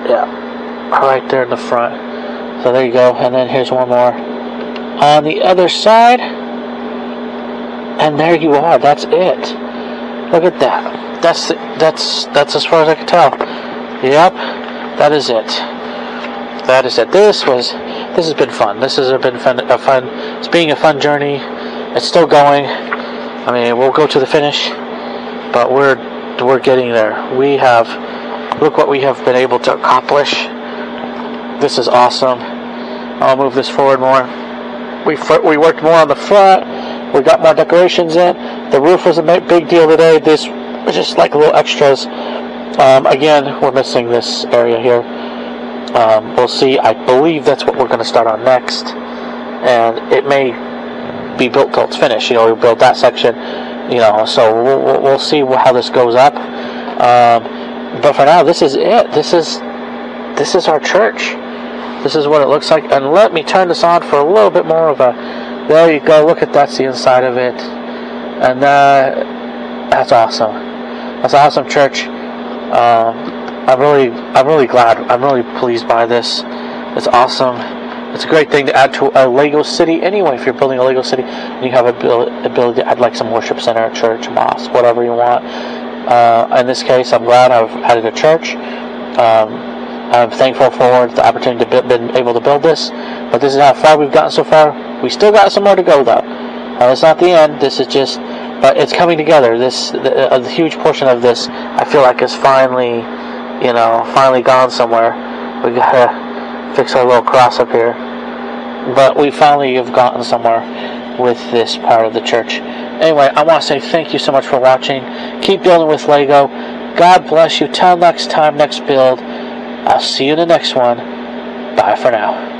Yeah, right there in the front. So there you go. And then here's one more on the other side. And there you are. That's it. Look at that. That's as far as I can tell. Yep, that is it. That is it. This has been fun. This has been fun. It's being a fun journey. It's still going. I mean, we'll go to the finish, but we're getting there. Look what we have been able to accomplish. This is awesome. I'll move this forward more. We worked more on the front. We got more decorations in. The roof was a big deal today. This was just like little extras. Again, we're missing this area here. We'll see. I believe that's what we're going to start on next. And it may be built till it's finished. We'll build that section. So we'll see how this goes up. But for now, this is it. This is our church. This is what it looks like. And let me turn this on for a little bit more of a... There you go. Look at that's the inside of it. And that's awesome. That's an awesome church. I'm really glad. I'm really pleased by this. It's awesome. It's a great thing to add to a Lego city anyway. If you're building a Lego city and you have ability to add like some worship center, church, mosque, whatever you want. In this case, I'm glad I've added a church. I'm thankful for the opportunity to been able to build this. But this is how far we've gotten so far. We still got some more to go though. It's not the end. This is just, but it's coming together. A huge portion of this, I feel like, is finally gone somewhere. We gotta fix our little cross up here. But we finally have gotten somewhere with this part of the church. Anyway, I want to say thank you so much for watching. Keep building with Lego. God bless you. Till next time, next build. I'll see you in the next one. Bye for now.